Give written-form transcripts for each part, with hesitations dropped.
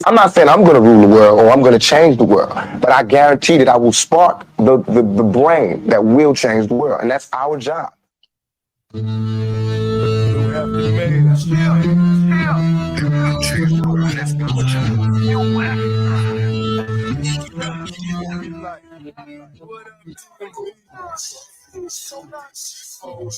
I'm not saying I'm going to rule the world or I'm going to change the world, but I guarantee that I will spark the brain that will change the world. And that's our job. Whole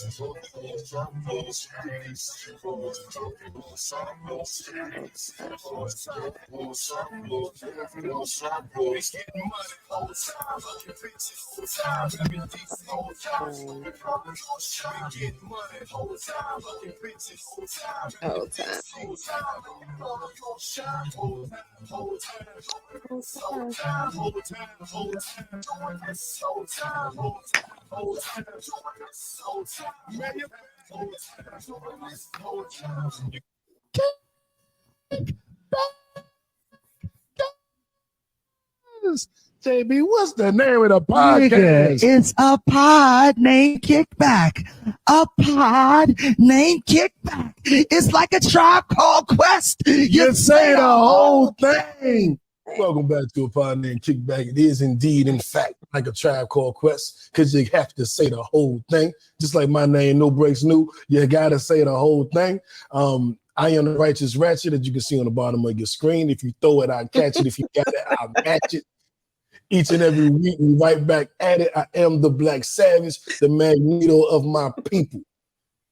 time. JB, what's the name of the podcast? It's a pod named Kickback. A pod named Kickback. It's like a Tribe Called Quest. You say the whole thing. Welcome back to a pod named Kickback. It is indeed, in fact, like a Tribe Called Quest, because you have to say the whole thing. Just like my name, No Breaks New, you got to say the whole thing. I am the righteous ratchet that you can see on the bottom of your screen. If you throw it, I'll catch it. If you got it, I'll match it. Each and every week, we right back at it. I am the Black Savage, the Magneto of my people.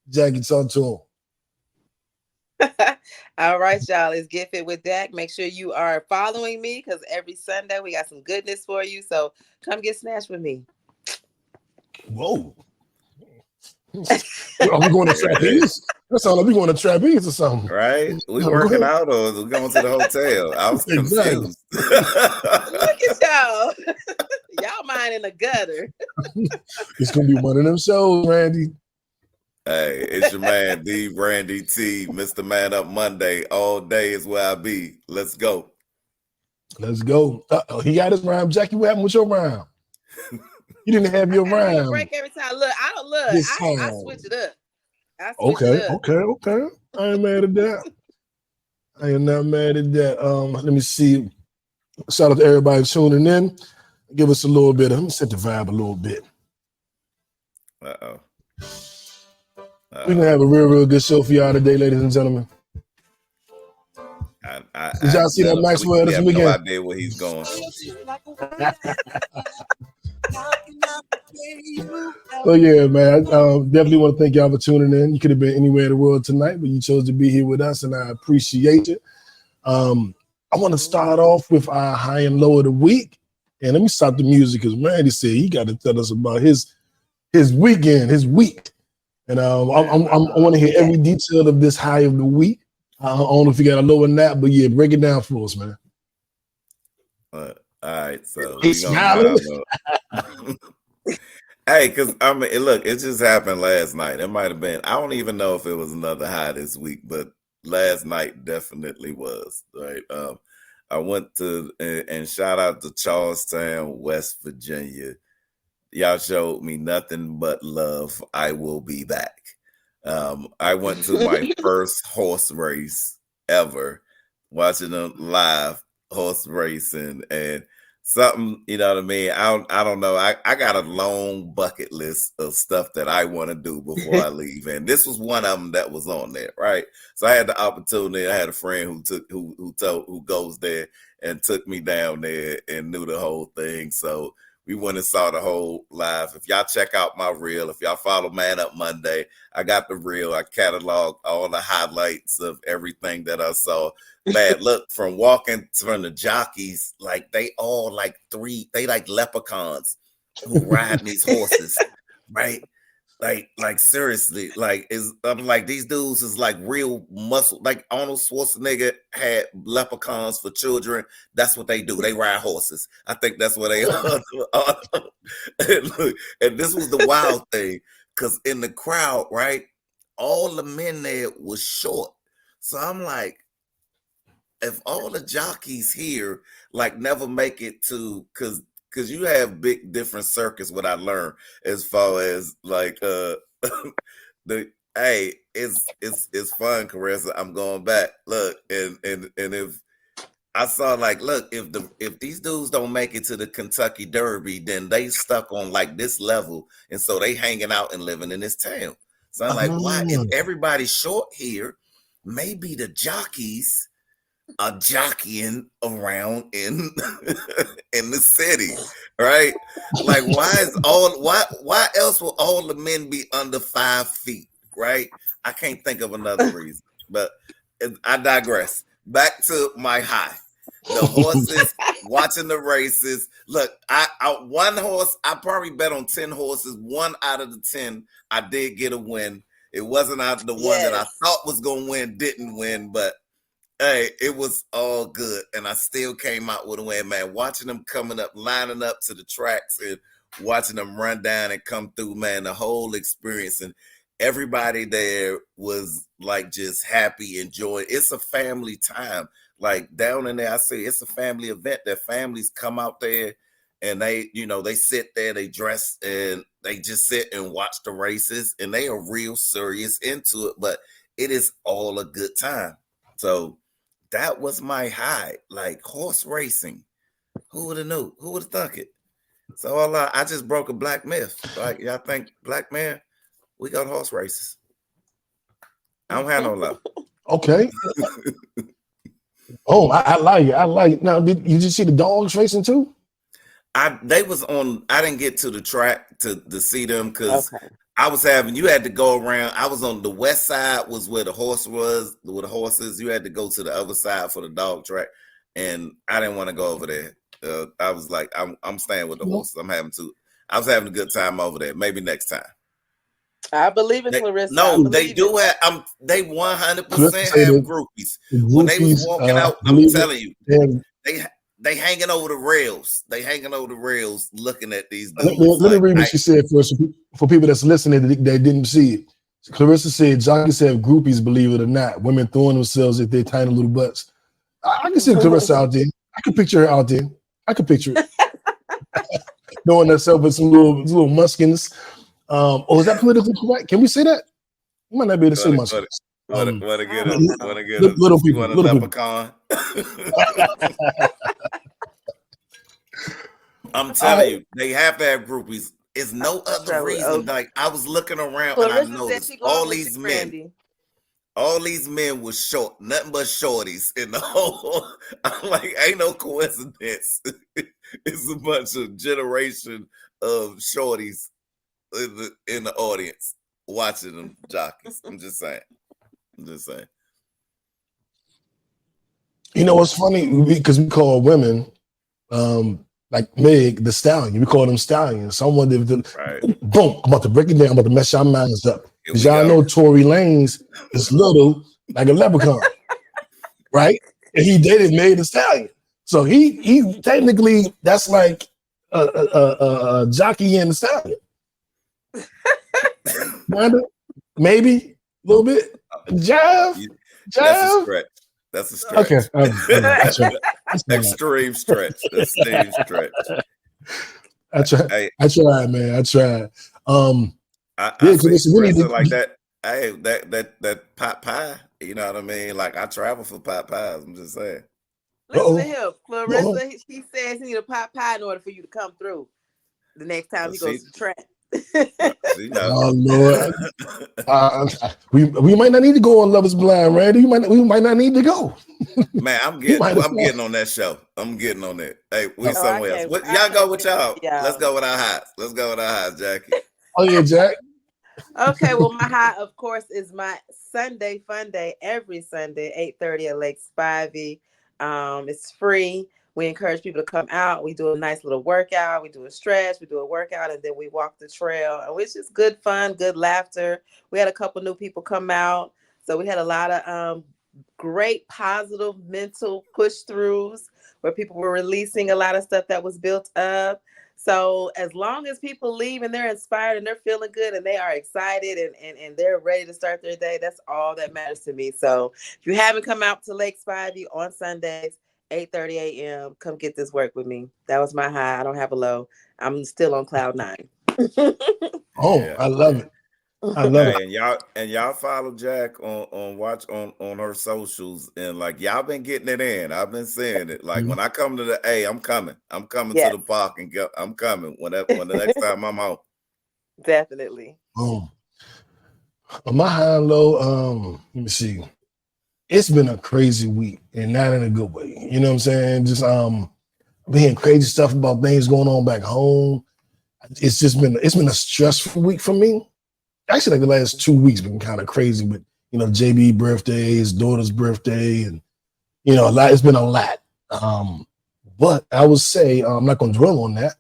Jackie, talk to him. All right, y'all. Let's get fit with that. Make sure you are following me because every Sunday we got some goodness for you. So come get snatched with me. Whoa. Are we going to trapeze? That sounds like we're going to trapeze or something. Right? We working out or we going to the hotel? I was confused. Look at y'all. Y'all mind in the gutter. It's going to be one of them shows, Randy. Hey, it's your man, D. Randy T. Mr. Man Up Monday. All day is where I be. Let's go. Let's go. He got his rhyme. Jackie, what happened with your rhyme? You didn't have your rhyme. Break every time. Look, I don't look. I switch it up. Okay. I ain't mad at that. I am not mad at that. Let me see. Shout out to everybody tuning in. Give us a little bit. Let me set the vibe a little bit. Uh-oh. We're gonna have a real good show for y'all today, ladies and gentlemen. Did y'all see that Maxwell this weekend? No idea where he's going. So yeah, man, I definitely want to thank y'all for tuning in. You could have been anywhere in the world tonight, but you chose to be here with us, and I appreciate it. I want to start off with our high and low of the week, and let me stop the music because Randy said he got to tell us about his weekend, his week, and I want to hear every detail of this high of the week. I don't know if you got a lower than that, but yeah, break it down for us, man. All right, so he's smiling. Hey, because I mean, look, it just happened last night. It might have been. I don't even know if it was another high this week, but last night definitely was. Right. I went to and shout out to Charlestown, West Virginia. Y'all showed me nothing but love. I will be back. I went to my first horse race ever, watching them live horse racing and something, you know what I mean? I don't know. I got a long bucket list of stuff that I want to do before I leave. And this was one of them that was on there, right? So I had the opportunity. I had a friend who goes there and took me down there and knew the whole thing. So we went and saw the whole live. If y'all check out my reel, if y'all follow Man Up Monday, I got the reel. I cataloged all the highlights of everything that I saw. Man, look, from walking from the jockeys, like they all like leprechauns who ride these horses, right? Like seriously, I'm like these dudes is like real muscle. Like Arnold Schwarzenegger had leprechauns for children. That's what they do. They ride horses. I think that's what they are. And this was the wild thing, because in the crowd, right, all the men there was short. So I'm like, if all the jockeys here like never make it to, because you have big different circuits, what I learned as far as like it's fun, Caressa. I'm going back. Look, and if I saw like, look, if these dudes don't make it to the Kentucky Derby, then they stuck on like this level, and so they hanging out and living in this town. So I'm like, why? If everybody's short here, maybe the jockeys are jockeying around in in the city, right? Like, why else will all the men be under 5 feet, right? I can't think of another reason, but I digress. Back to my high. The horses, watching the races. Look, I one horse, I probably bet on 10 horses. 1 out of the 10, I did get a win. It wasn't out the one that I thought was gonna win, didn't win, but hey, it was all good, and I still came out with a win, man. Watching them coming up, lining up to the tracks, and watching them run down and come through, man, the whole experience, and everybody there was like just happy, enjoying. It's a family time. Like down in there, I say it's a family event. Their families come out there, and they sit there, they dress, and they just sit and watch the races, and they are real serious into it, but it is all a good time. So that was my high, like horse racing. Who would have knew? Who would have thunk it? So I just broke a black myth. Like, y'all think black man, we got horse races. I don't have no love. Okay. I like it. I like it. Now, did you just see the dogs racing too? They was on. I didn't get to the track to see them because you had to go around. I was on the west side, was where the horse was, with the horses. You had to go to the other side for the dog track, and I didn't want to go over there. I was like, I'm staying with the horses. I was having a good time over there. Maybe next time. I believe it, Clarissa. No, they do have. They 100% have groupies. When they was walking out, I'm telling you, they hanging over the rails. They hanging over the rails, looking at these dudes. Let me read what she said for people that's listening that didn't see it. Clarissa said, "Jockeys have groupies, believe it or not. Women throwing themselves at their tiny little butts." I can see Clarissa out there. I can picture her out there. I can picture it. Throwing herself with some little muskins. Is that politically correct? Can we say that? You might not be able to say muskins. Want to get a little people, want a leprechaun? I'm telling you, they have to have groupies. It's no other reason. Like, I was looking around and I noticed all these men was short, nothing but shorties in the whole. I'm like, ain't no coincidence. It's a bunch of generation of shorties in the audience watching them jockeys. I'm just saying. You know what's funny? Because we call women, like Meg, the stallion. We call them stallions. Someone that, boom, I'm about to break it down. I'm about to mess y'all minds up. Because y'all know Tory Lanez is little, like a leprechaun, right? And he dated Meg the Stallion. So he technically, that's like a jockey and the stallion. Maybe a little bit. Jive. That's a stretch. Okay. Extreme stretch. Extreme stretch. I tried, man. I tried. I really like that. Hey, that pot pie. You know what I mean? Like, I travel for pot pies. I'm just saying. Listen to him, Clarissa. He says he need a pot pie in order for you to come through the next time he goes to track. Oh Lord, we might not need to go on Love Is Blind, Randy. We might not need to go. Man, I'm getting on that show. I'm getting on that. Hey, we somewhere else. Y'all go with y'all. Let's go with our highs. Jackie. Oh yeah, Jack. Okay, well, my high, of course, is my Sunday Fun Day every Sunday, 8:30 at Lake Spivey. It's free. We encourage people to come out. We do a nice little workout. We do a stretch. We do a workout, and then we walk the trail. And it's just good fun, good laughter. We had a couple new people come out. So we had a lot of great positive mental push-throughs where people were releasing a lot of stuff that was built up. So as long as people leave and they're inspired and they're feeling good and they are excited and they're ready to start their day, that's all that matters to me. So if you haven't come out to Lake Spivey on Sundays, 8:30 a.m., come get this work with me. That was my high. I don't have a low. I'm still on cloud 9. I love it. I love it. Hey, and y'all follow Jack on her socials, and like y'all been getting it in. I've been seeing it. Like when I come to the I'm coming. I'm coming to Yes. the park and I'm coming when the next time I'm home. Definitely. On my high and low, let me see. It's been a crazy week, and not in a good way. You know what I'm saying? Just hearing crazy stuff about things going on back home. It's been a stressful week for me. Actually, like the last 2 weeks been kind of crazy with, JB birthday, his daughter's birthday, and a lot. It's been a lot. But I would say I'm not gonna dwell on that.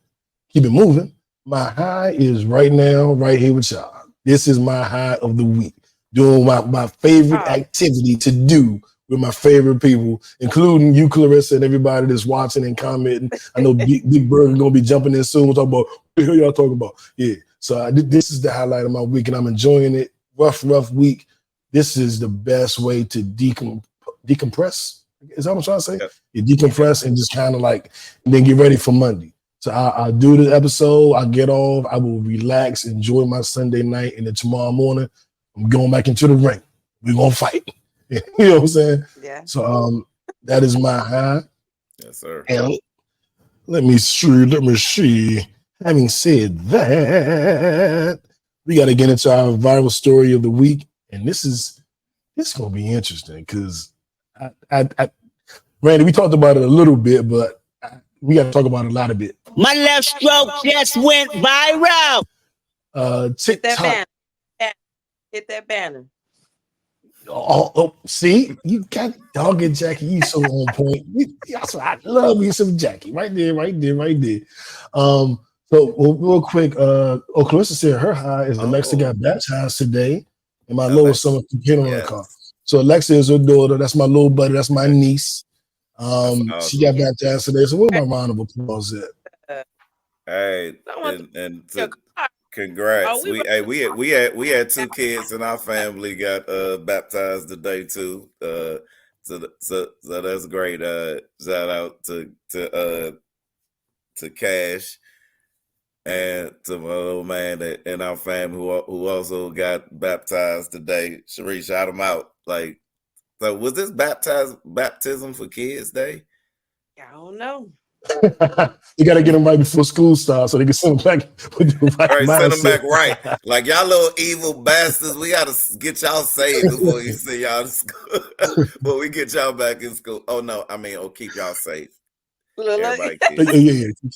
Keep it moving. My high is right now, right here with y'all. This is my high of the week. Doing my favorite activity to do with my favorite people, including you, Clarissa, and everybody that's watching and commenting. I know Big Bird is gonna be jumping in soon. We'll talk about what the hell y'all talking about. Yeah. So this is the highlight of my week, and I'm enjoying it. Rough week. This is the best way to decompress. Is that what I'm trying to say? Yep. You decompress and just kind of and then get ready for Monday. So I'll do the episode. I'll get off. I will relax, enjoy my Sunday night, and then tomorrow morning, I'm going back into the ring. We're going to fight. You know what I'm saying? Yeah. So that is my high. Yes, sir. And let me see. Having said that, we got to get into our viral story of the week. And this is going to be interesting because Randy, we talked about it a little bit, but we got to talk about it a lot of it. My left stroke just went viral. TikTok. Hit that banner. See, you got dogged Jackie. You so on point. That's why I love you some Jackie. Right there. So real quick, Clarissa said her high is Alexa got baptized today, and my low is someone computer on the car. So Alexa is her daughter. That's my little buddy. That's my niece. She got baptized today. So where my round of applause at? Hey, and congrats. We had 2 kids in our family got baptized today too. So that's great. Shout out to Cash and to my little man in our family who also got baptized today. Cherie, shout him out. So was this baptism for Kids Day? I don't know. You got to get them right before school starts so they can send them back with the right mindset. Send them back right. Like y'all little evil bastards, we got to get y'all saved before we send y'all to school. But we get y'all back in school. Oh, no. Keep y'all safe. Everybody yeah. Keep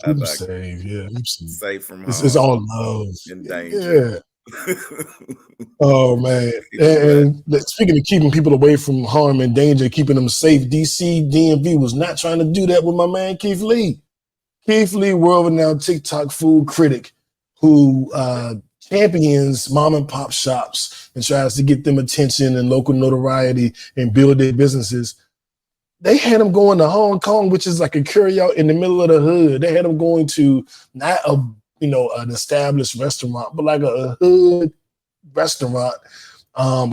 them safe. Yeah. Safe from home. It's all love. In danger. Yeah. Oh man! And speaking of keeping people away from harm and danger, keeping them safe, DC DMV was not trying to do that with my man Keith Lee. Keith Lee, world-renowned TikTok food critic, who champions mom and pop shops and tries to get them attention and local notoriety and build their businesses. They had him going to Hong Kong, which is like a carryout in the middle of the hood. They had him going to not an established restaurant, but like a hood restaurant,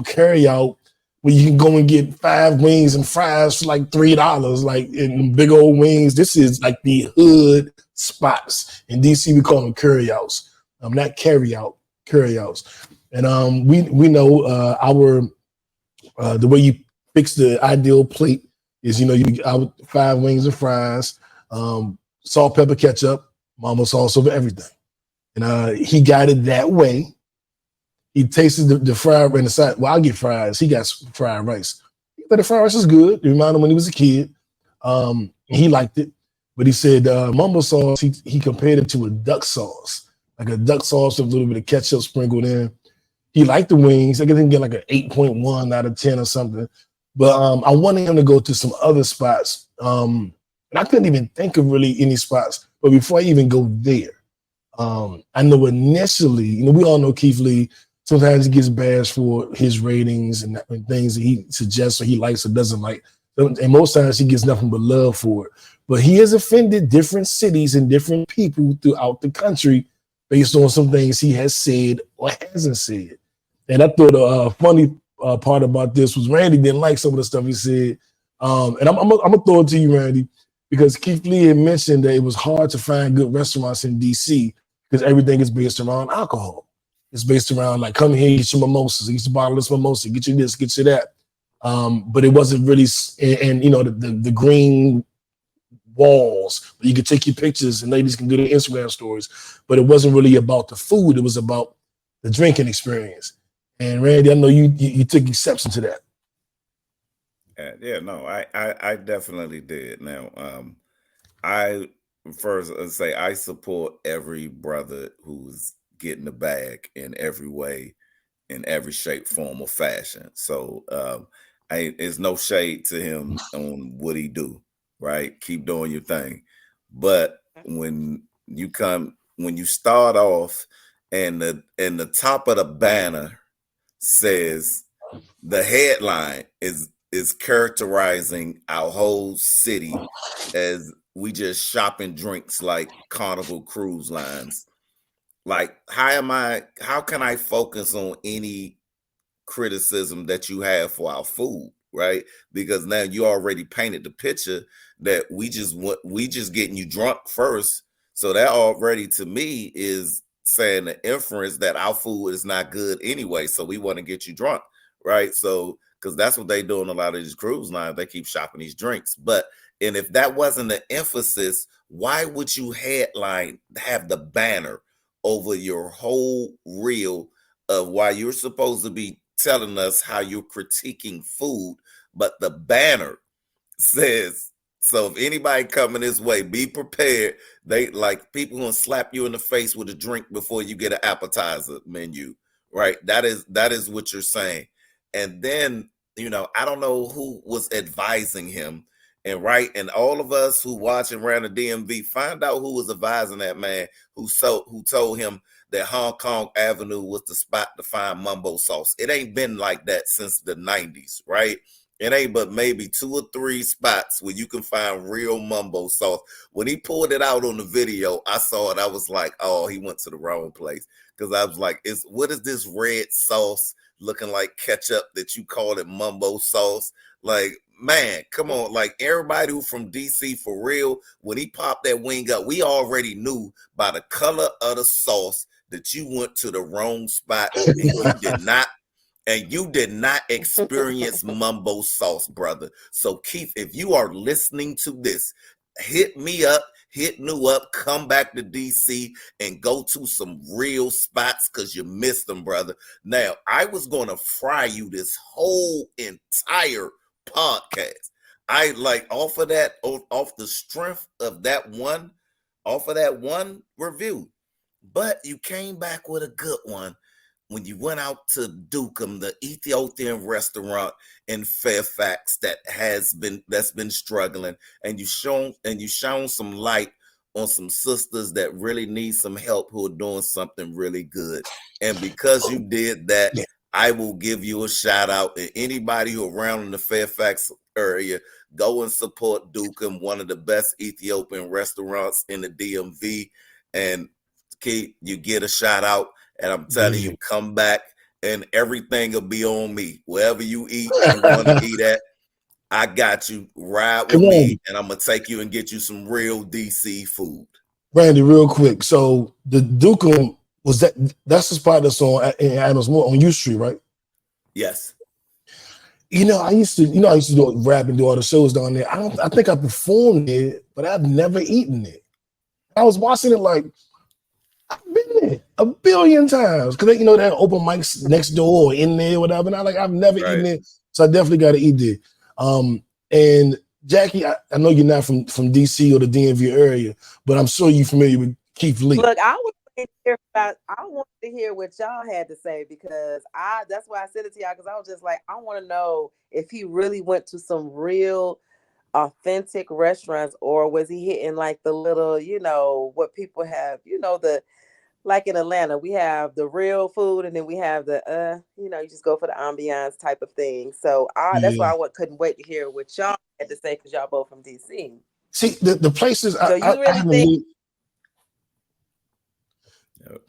carry out where you can go and get 5 wings and fries for like $3, like in big old wings. This is like the hood spots. In DC, we call them carry outs. Not carry outs. And we know the way you fix the ideal plate is, you 5 wings and fries, salt, pepper, ketchup, mama sauce over everything. And he got it that way. He tasted the fried and the side. Well, I get fries. He got fried rice. But the fried rice is good. It reminded him when he was a kid. He liked it. But he said mumbo sauce, he compared it to a duck sauce. Like a duck sauce with a little bit of ketchup sprinkled in. He liked the wings. I guess he can get like an 8.1 out of 10 or something. But I wanted him to go to some other spots. And I couldn't even think of really any spots. But before I even go there, I know initially, we all know Keith Lee. Sometimes he gets bashed for his ratings and things that he suggests or he likes or doesn't like. And most times he gets nothing but love for it. But he has offended different cities and different people throughout the country based on some things he has said or hasn't said. And I thought a funny part about this was Randy didn't like some of the stuff he said. And I'm going to throw it to you, Randy, because Keith Lee had mentioned that it was hard to find good restaurants in DC because everything is based around alcohol. It's based around like, come here, get your mimosas, get your bottle of this mimosa, get you this, get you that. But it wasn't really, and you know, the green walls. You could take your pictures and ladies can do their Instagram stories, but it wasn't really about the food. It was about the drinking experience. And Randy, I know you took exception to that. Yeah, no, I definitely did. Now, I first say I support every brother who's getting the bag in every way, in every shape, form, or fashion. So there's no shade to him on what he do, right? Keep doing your thing. But when you start off and the top of the banner says the headline is characterizing our whole city as we just shopping drinks like Carnival Cruise Lines. Like, how can I focus on any criticism that you have for our food, right? Because now you already painted the picture that we just getting you drunk first. So that already to me is saying the inference that our food is not good anyway. So we want to get you drunk, right? So because that's what they do on a lot of these cruise lines, they keep shopping these drinks. And if that wasn't the emphasis, why would you have the banner over your whole reel of why you're supposed to be telling us how you're critiquing food, but the banner says, so if anybody coming this way, be prepared. They like people gonna slap you in the face with a drink before you get an appetizer menu, right? That is what you're saying. And then, I don't know who was advising him. And all of us who watching around the DMV, find out who was advising that man who told him that Hong Kong Avenue was the spot to find mumbo sauce. It ain't been like that since the 90s, right? It ain't but maybe 2 or 3 spots where you can find real mumbo sauce. When he pulled it out on the video, I saw it. I was like, oh, he went to the wrong place. Because I was like, what is this red sauce looking like ketchup that you call it mumbo sauce? Like, man, come on. Like, everybody who from DC for real, when he popped that wing up, we already knew by the color of the sauce that you went to the wrong spot and you did not experience mumbo sauce, brother. So Keith, if you are listening to this, hit me up, hit New up, come back to DC and go to some real spots because you missed them, brother. Now, I was going to fry you this whole entire podcast. I like off the strength of that one review. But you came back with a good one when you went out to Dukem, the Ethiopian restaurant in Fairfax that's been struggling, and you shown some light on some sisters that really need some help who are doing something really good. And because you did that, I will give you a shout out. And anybody who around in the Fairfax area, go and support Dukem, one of the best Ethiopian restaurants in the DMV. And Keith, you get a shout out, and I'm telling you, come back and everything will be on me. Wherever you eat, you want to eat at, I got you. Ride with me, and I'm gonna take you and get you some real DC food. Randy, real quick. So the Dukem that's the spot that's on in Adams Morgan on U Street, right? Yes. I used to do rap and do all the shows down there. I think I performed there, but I've never eaten it. I was watching it like, I've been there a billion times because they have open mics next door or in there or whatever. And I've never eaten it, so I definitely got to eat there. And Jackie, I know you're not from DC or the DMV area, but I'm sure you're familiar with Keith Lee. Look, I wanted to hear what y'all had to say because that's why I said it to y'all, because I was just like, I want to know if he really went to some real authentic restaurants, or was he hitting like the little, what people have, like in Atlanta, we have the real food, and then we have the, you just go for the ambiance type of thing. So that's why I couldn't wait to hear what y'all had to say, because y'all both from DC. See, the places so you really think?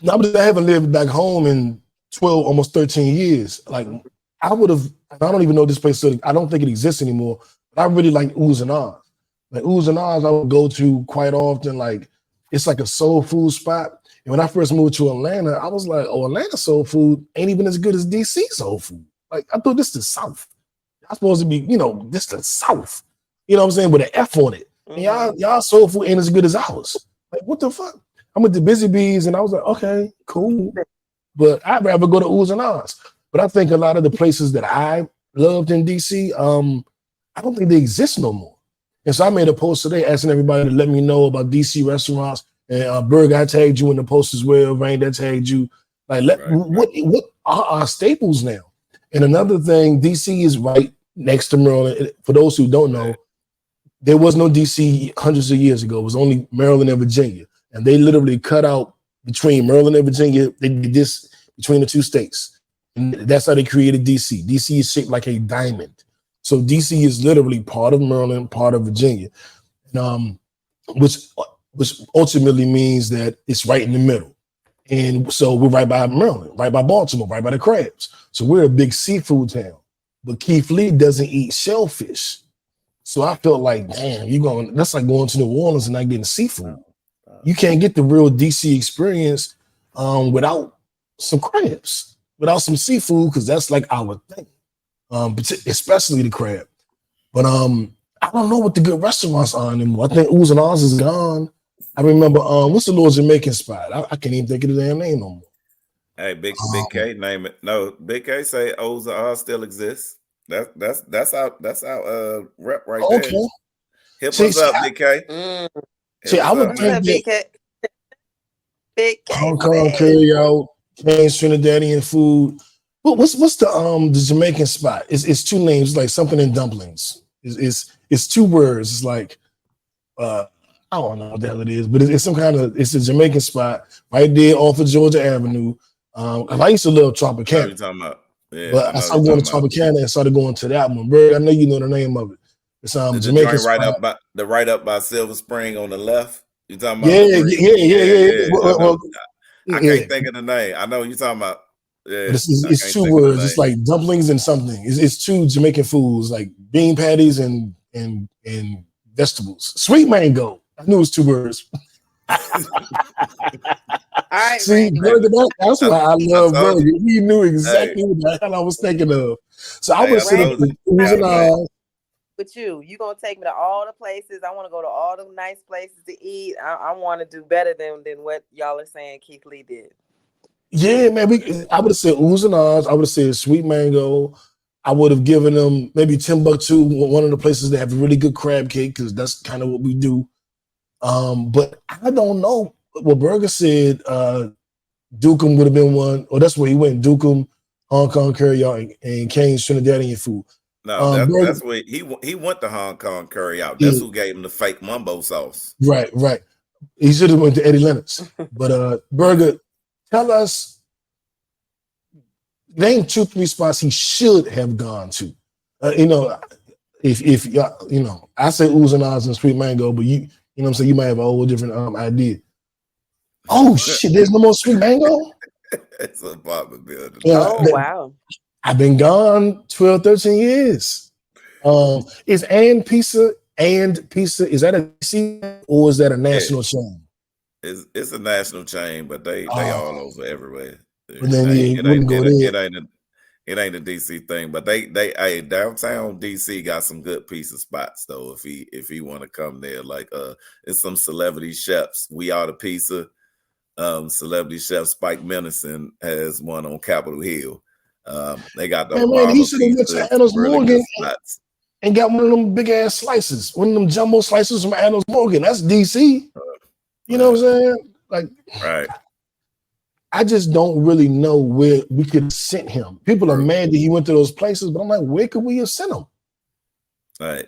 I haven't lived back home in 12, almost 13 years. Like, I would have, I don't even know this place, I don't think it exists anymore, but I really like Oohs and Ahs. Like, Oohs and Ahs I would go to quite often. Like, it's like a soul food spot. And when I first moved to Atlanta, I was like, oh, Atlanta soul food ain't even as good as DC soul food. Like, I thought this is the South. I'm supposed to be, this the South. You know what I'm saying? With an F on it. And y'all soul food ain't as good as ours. Like, what the fuck? I went to Busy Bees and I was like, okay, cool. But I'd rather go to Oohs and Ahs. But I think a lot of the places that I loved in DC, I don't think they exist no more. And so I made a post today asking everybody to let me know about DC restaurants. And Berg, I tagged you in the post as well. Rain, that tagged you. Like, what are our staples now? And another thing, DC is right next to Maryland. For those who don't know, there was no DC hundreds of years ago. It was only Maryland and Virginia. And they literally cut out between Maryland and Virginia. They did this between the two states. And that's how they created DC. DC is shaped like a diamond. So DC is literally part of Maryland, part of Virginia. Which ultimately means that it's right in the middle. And so we're right by Maryland, right by Baltimore, right by the crabs. So we're a big seafood town. But Keith Lee doesn't eat shellfish. So I felt like, damn, that's like going to New Orleans and not getting seafood. You can't get the real DC experience without some crabs, without some seafood, because that's like our thing, especially the crab. But I don't know what the good restaurants are anymore. I think Oohs and Ahs is gone. I remember, what's the little Jamaican spot? I can't even think of the damn name no more. Hey, Big K, name it. No, Big K say Oohs and Ahs still exists. That's our rep right there. Okay. Hit us up, Big K. I would think Big K. Hong Kong carry out, Cane's Trinidadian food. What's the Jamaican spot? It's two names, like something in dumplings. It's two words. It's like I don't know what the hell it is, but it's some kind of, it's a Jamaican spot right there off of Georgia Avenue. I used to love Tropicana. What are you talking about? Yeah, but I started going to Tropicana and started going to that one. Bro, I know you know the name of it. It's Jamaican spot. right up by Silver Spring on the left. You talking about? Yeah. Well, I can't think of the name. I know what you're talking about. Yeah, it's two words. It's like dumplings and something. It's two Jamaican foods, like bean patties and vegetables. Sweet mango. I knew it was two words. All right, see, burger, that's why I love burger. He knew exactly what the hell I was thinking of. So I was sitting with you. You gonna take me to all the places. I want to go to all the nice places to eat. I want to do better than what y'all are saying Keith Lee did. Yeah, man. I would have said Oohs and Ahs. I would have said Sweet Mango. I would have given them maybe Timbuktu, one of the places that have really good crab cake, because that's kind of what we do. But I don't know. What Burger said, Dukem would have been one, or that's where he went. Dukem, Hong Kong curry out, and Cane's Trinidadian food. No, that's where he went to Hong Kong curry out. That's who gave him the fake mumbo sauce. Right. He should have went to Eddie Lennox. But Burger, tell us, name 2-3 spots he should have gone to. If y'all, I say Oohs and Ahs and Sweet Mango, but you know what I'm saying, you might have a whole different idea. Oh shit, there's no more Sweet Mango? It's an apartment building. Wow. I've been gone 12, 13 years. Is Pizza, is that a DC or is that a national chain? It's a national chain, but they all over everywhere. But then it ain't a DC thing, but they downtown DC got some good pizza spots though. If he want to come there, like it's some celebrity chefs. We Are the Pizza. Celebrity chef Spike Menacin has one on Capitol Hill. They got the he should have went to Adams Morgan and got one of them big ass slices, one of them jumbo slices from Adams Morgan. That's DC. You know what I'm saying? Like, right. I just don't really know where we could have sent him. People are mad that he went to those places, but I'm like, where could we have sent him?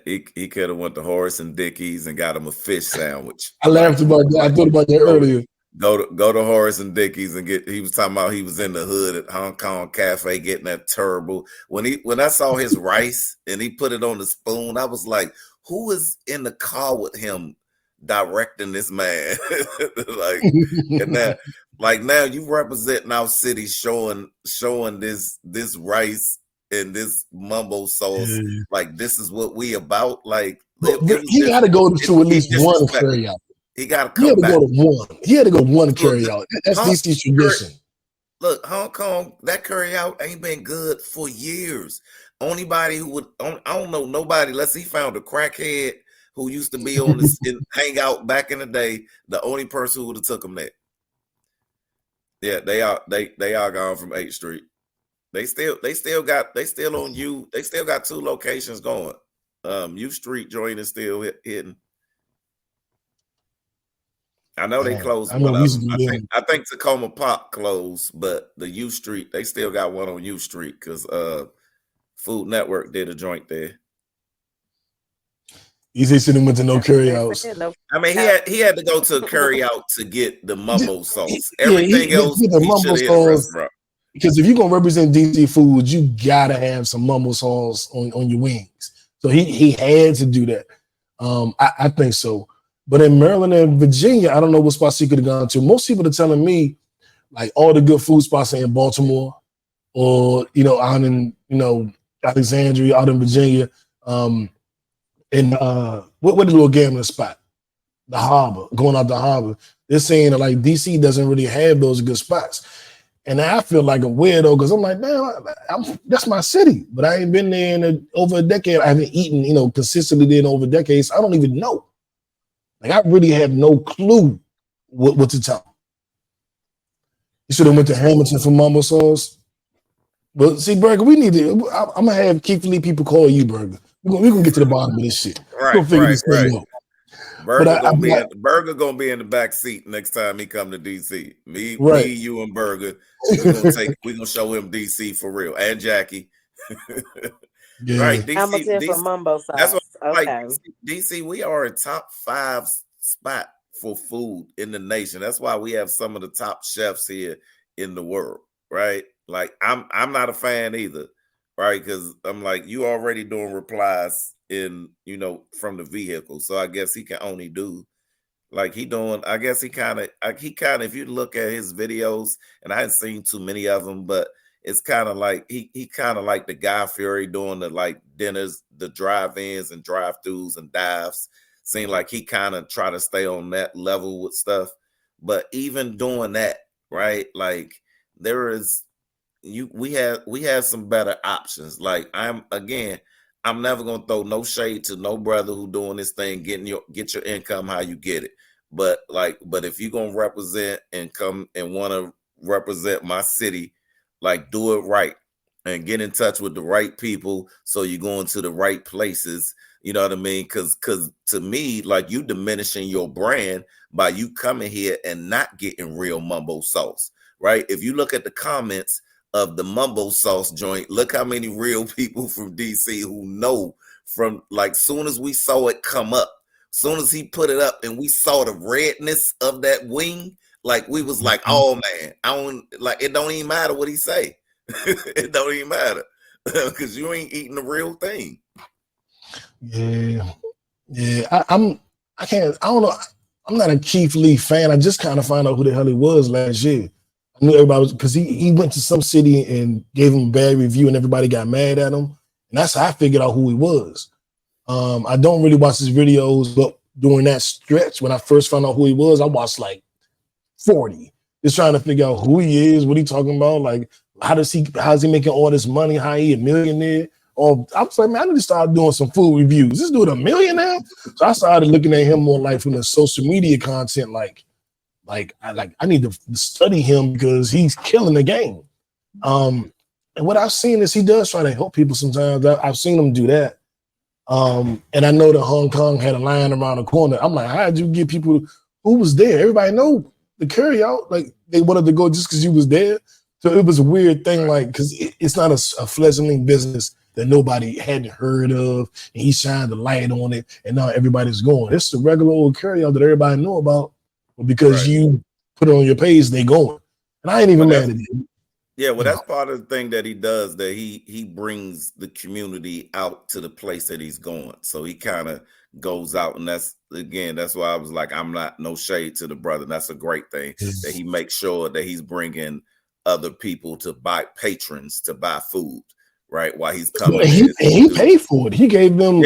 He could have went to Horace and Dickey's and got him a fish sandwich. I laughed about that. I thought about that earlier. Go to Horace and Dickey's and he was talking about he was in the hood at Hong Kong Cafe getting that terrible. When I saw his rice and he put it on the spoon, I was like, who is in the car with him directing this man? Now you representing our city showing this rice and this mumbo sauce. Like this is what we about. Like he got to go to at least one carry out. He got to He had come to back. go to one. He had to go one Look, carry out. That's DC's tradition. Look, Hong Kong, that curry out ain't been good for years. Only body who would, I don't know nobody, unless he found a crackhead who used to be on this hang out back in the day. The only person who would have took him there. Yeah, they are gone from 8th Street. They still on U. They still got 2 locations going. U Street joint is still hitting. I know they closed one of them. I think Tacoma Pop closed, but the U Street, they still got one on U Street because Food Network did a joint there. He said he went to no curry outs. I mean, he had to go to a curry out to get the mumbo sauce. Everything else, he should have hit a restaurant. Because if you're gonna represent DC foods, you gotta have some mumbo sauce on your wings. So he had to do that. I think so. But in Maryland and Virginia, I don't know what spots he could have gone to. Most people are telling me like all the good food spots are in Baltimore or out in Alexandria, out in Virginia. What the little gambling spot? The Harbor, going out the Harbor. They're saying that like DC doesn't really have those good spots. And I feel like a weirdo because I'm like, man, that's my city. But I ain't been there in over a decade. I haven't eaten, consistently there in over decades. I don't even know. Like, I really have no clue what to tell. You should have went to Hamilton for mumbo sauce. But see, Burger, we need to. I'm gonna have Keith Lee people call you, Burger. We're gonna get to the bottom of this shit. Right. Burger gonna be in the back seat next time he come to DC. Me, you, and Burger. We're gonna show him DC for real, and Jackie. Yeah. Right, DC for mumbo sauce. That's what okay. DC. We are a top 5 spot for food in the nation. That's why we have some of the top chefs here in the world. Right, like I'm not a fan either. Right, because I'm like, you already doing replies in from the vehicle, so I guess he can only do like he doing. I guess he kind of if you look at his videos, and I haven't seen too many of them, but it's kind of like he kind of like the Guy Fieri doing the like dinners, the drive-ins and drive-throughs and dives. Seem like he kind of try to stay on that level with stuff. But even doing that, right? Like we have some better options. Like I'm never gonna throw no shade to no brother who doing this thing, get your income how you get it. But if you're gonna represent and come and want to represent my city, like do it right and get in touch with the right people so you're going to the right places. You know what I mean? Because to me, like, you diminishing your brand by you coming here and not getting real mumbo sauce, right? If you look at the comments of the mumbo sauce joint, look how many real people from DC who know from like soon as we saw it come up, soon as he put it up and we saw the redness of that wing, like we was like, oh man, it don't even matter what he say. It don't even matter because you ain't eating the real thing. Yeah. I don't know. I'm not a Keith Lee fan. I just kind of found out who the hell he was last year. I knew everybody was because he went to some city and gave him a bad review and everybody got mad at him. And that's how I figured out who he was. I don't really watch his videos, but during that stretch, when I first found out who he was, I watched like 40. Just trying to figure out who he is, what he talking about, like how's he making all this money, how he a millionaire. Or I was like, man, I need to start doing some food reviews. This dude a million now? So I started looking at him more like from the social media content, I need to study him because he's killing the game. And what I've seen is he does try to help people sometimes. I've seen him do that. And I know that Hong Kong had a line around the corner. I'm like, how did you get people who was there? Everybody know the carry out. Like they wanted to go just because you was there. So it was a weird thing, like, because it's not a fledgling business that nobody hadn't heard of, and he shined the light on it, and now everybody's going. It's the regular old carry out that everybody know about, but because you put it on your page, they going. And I ain't even mad at it. Yeah, well, that's part of the thing that he does, that he brings the community out to the place that he's going. So he kind of goes out, and that's why I was like, I'm not no shade to the brother. That's a great thing that he makes sure that he's bringing other people to buy, patrons to buy food, right? While he's coming. He paid for it. He gave them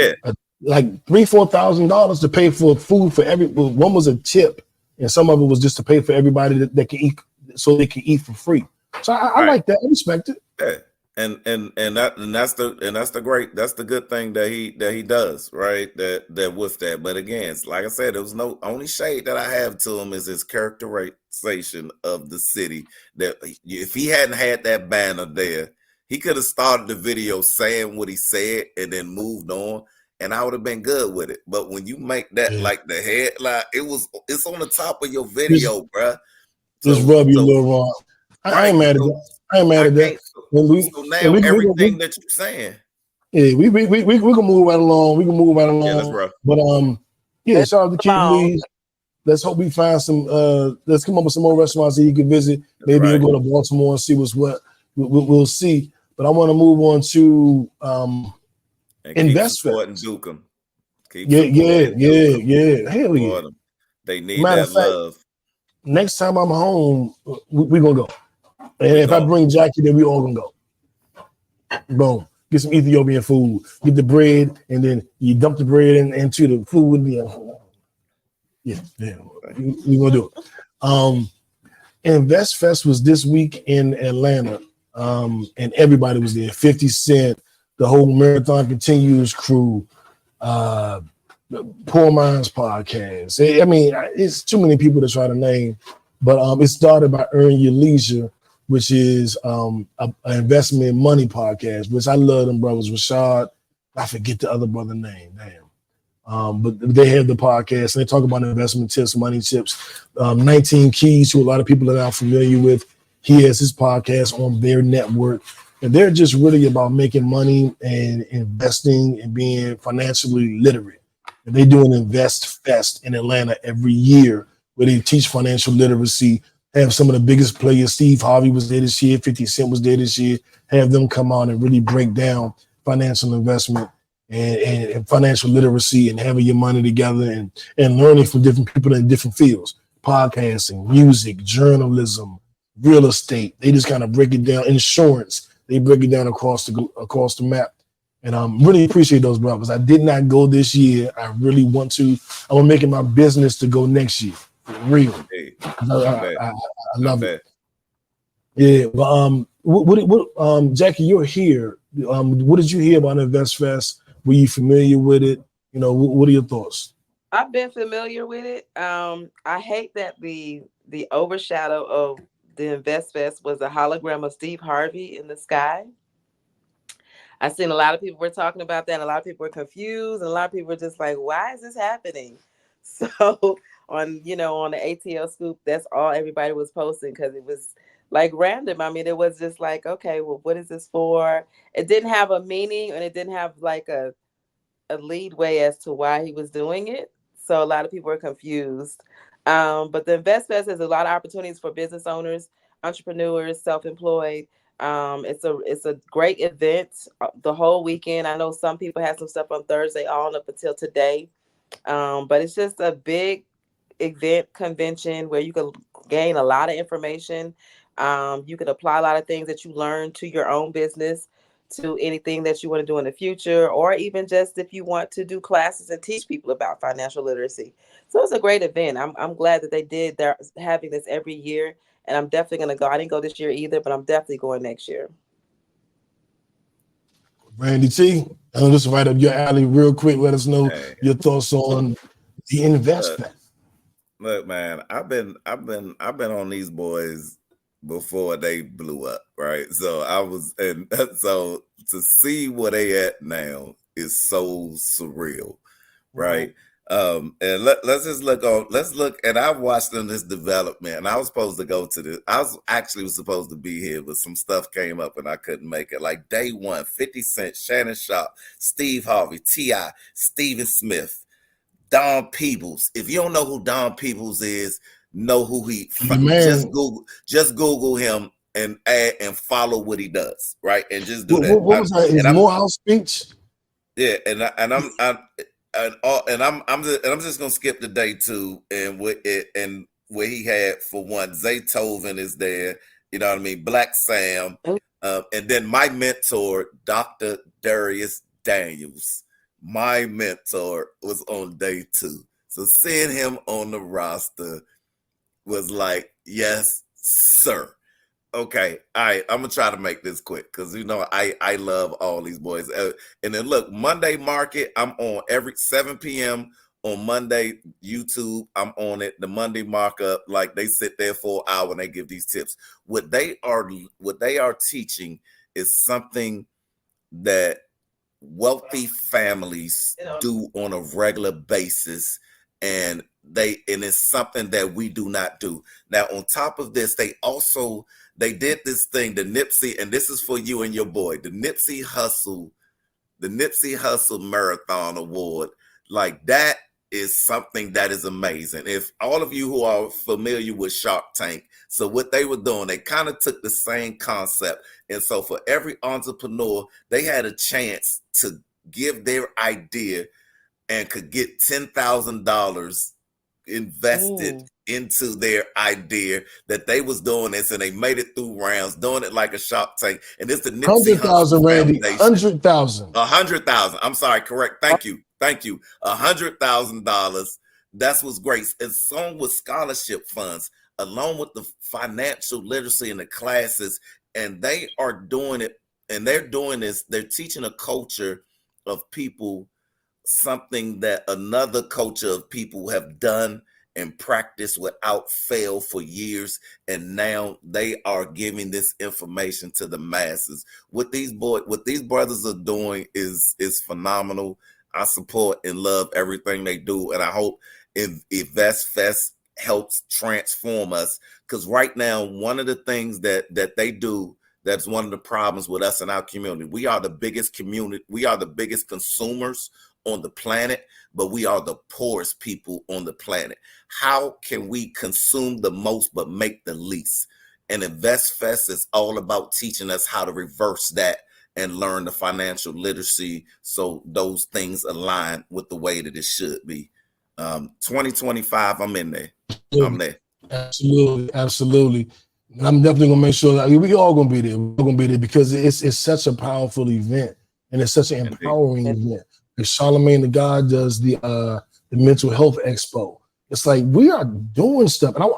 like $3,000-$4,000 to pay for food for every. One was a tip, and some of it was just to pay for everybody that can eat, so they can eat for free. So I like that. I respect it. Yeah. That's the good thing that he does, right? That with that. But again, like I said, there was no only shade that I have to him is his characterization of the city. That if he hadn't had that banner there, he could have started the video saying what he said and then moved on, and I would have been good with it. But when you make that like the headline, it's on the top of your video, bruh. Just rub your little wrong. I ain't mad at that. I ain't mad at that. So now everything that you're saying. Yeah, we can move right along. We can move right along. Yeah, that's rough. But shout out to Keith Lee. Let's hope we find some. Let's come up with some more restaurants that you can visit. Maybe you'll go to Baltimore and see what's what. We'll see. But I want to move on to investment. Yeah. Hell yeah. They need that love. Next time I'm home, we gonna go. And if I bring Jackie, then we all gonna go. Boom. Get some Ethiopian food. Get the bread, and then you dump the bread into the food. Yeah. We gonna do it. Invest Fest was this week in Atlanta, and everybody was there. 50 Cent, the whole Marathon Continues crew, Poor Minds podcast. I mean, it's too many people to try to name, but it started by Earn Your Leisure, which is an investment money podcast, which I love them brothers. Rashad, I forget the other brother name, damn. But they have the podcast and they talk about investment tips, money tips. 19 Keys, who a lot of people are now familiar with. He has his podcast on their network. And they're just really about making money and investing and being financially literate. And they do an Invest Fest in Atlanta every year where they teach financial literacy, have some of the biggest players. Steve Harvey was there this year. 50 Cent was there this year. Have them come out and really break down financial investment and financial literacy and having your money together and learning from different people in different fields. Podcasting, music, journalism, real estate. They just kind of break it down. Insurance. They break it down across the map. And I really appreciate those brothers. I did not go this year. I really want to. I'm gonna make it my business to go next year. For real. I love it. Yeah. Well, what Jackie, you're here. What did you hear about Invest Fest? Were you familiar with it? You know, what are your thoughts? I've been familiar with it. I hate that the overshadow of the Invest Fest was a hologram of Steve Harvey in the sky. I've seen a lot of people were talking about that, and a lot of people were confused, and a lot of people were just like, why is this happening? So on the ATL scoop, that's all everybody was posting because it was like random. I mean, it was just like, okay, well, what is this for? It didn't have a meaning, and it didn't have like a leadway as to why he was doing it. So a lot of people were confused. But the Invest Fest has a lot of opportunities for business owners, entrepreneurs, self-employed. It's a great event the whole weekend. I know some people had some stuff on Thursday on up until today. But it's just a big event convention where you can gain a lot of information. You can apply a lot of things that you learn to your own business, to anything that you want to do in the future, or even just if you want to do classes and teach people about financial literacy. So it's a great event. I'm glad that they're having this every year, and I'm definitely going to go. I didn't go this year either, but I'm definitely going next year. Randy T, I'm just right up your alley real quick. Let us know your thoughts on the investment. Look, man, I've been on these boys before they blew up, right? So so to see where they at now is so surreal, right? And let's look, and I've watched them this development, and I was supposed to go to this. I was supposed to be here, but some stuff came up and I couldn't make it. Like day one, 50 Cent, Shannon Sharp, Steve Harvey, T.I., Steven Smith, Don Peebles. If you don't know who Don Peebles is, know who he. Just Google him and add and follow what he does, right? And just do that. What was that? His Morehouse speech? Yeah, I'm just gonna skip the day two and where he had for one, Zaytoven is there. You know what I mean? Black Sam, and then my mentor, Dr. Darius Daniels. my mentor was on day 2. So seeing him on the roster was like, yes, sir. Okay, all right, I'm gonna try to make this quick because I love all these boys. And then look, Monday Market, I'm on every 7 p.m. on Monday YouTube. I'm on it. The Monday Markup, like they sit there for an hour and they give these tips. What they are teaching is something that wealthy families do on a regular basis, and it's something that we do not do. Now, on top of this, they did this thing, the Nipsey, and this is for you and your boy, the Nipsey Hussle Marathon Award. Like, that is something that is amazing. If all of you who are familiar with Shark Tank, so what they were doing, they kind of took the same concept. And so for every entrepreneur, they had a chance to give their idea and could get $10,000 invested into their idea that they was doing this, and they made it through rounds, doing it like a Shark Tank. And it's the Nipsey 100,000, Randy. 100,000. 100,000. I'm sorry. Correct. Thank you. $100,000. That's what's great. It's along with scholarship funds, along with the financial literacy in the classes, and they are doing it. And they're doing this. They're teaching a culture of people, something that another culture of people have done and practiced without fail for years, and now they are giving this information to the masses. What these brothers are doing is phenomenal. I support and love everything they do, and I hope if Vest Fest helps transform us, because right now one of the things that they do, that's one of the problems with us in our community. We are the biggest community. We are the biggest consumers on the planet, but we are the poorest people on the planet. How can we consume the most but make the least? And Invest Fest is all about teaching us how to reverse that and learn the financial literacy so those things align with the way that it should be. 2025, I'm in there. I'm there. Absolutely. And I'm definitely gonna make sure that we all gonna be there. We're gonna be there because it's such a powerful event, and it's such an empowering event. And Charlemagne the God does the mental health expo. It's like we are doing stuff, and I'm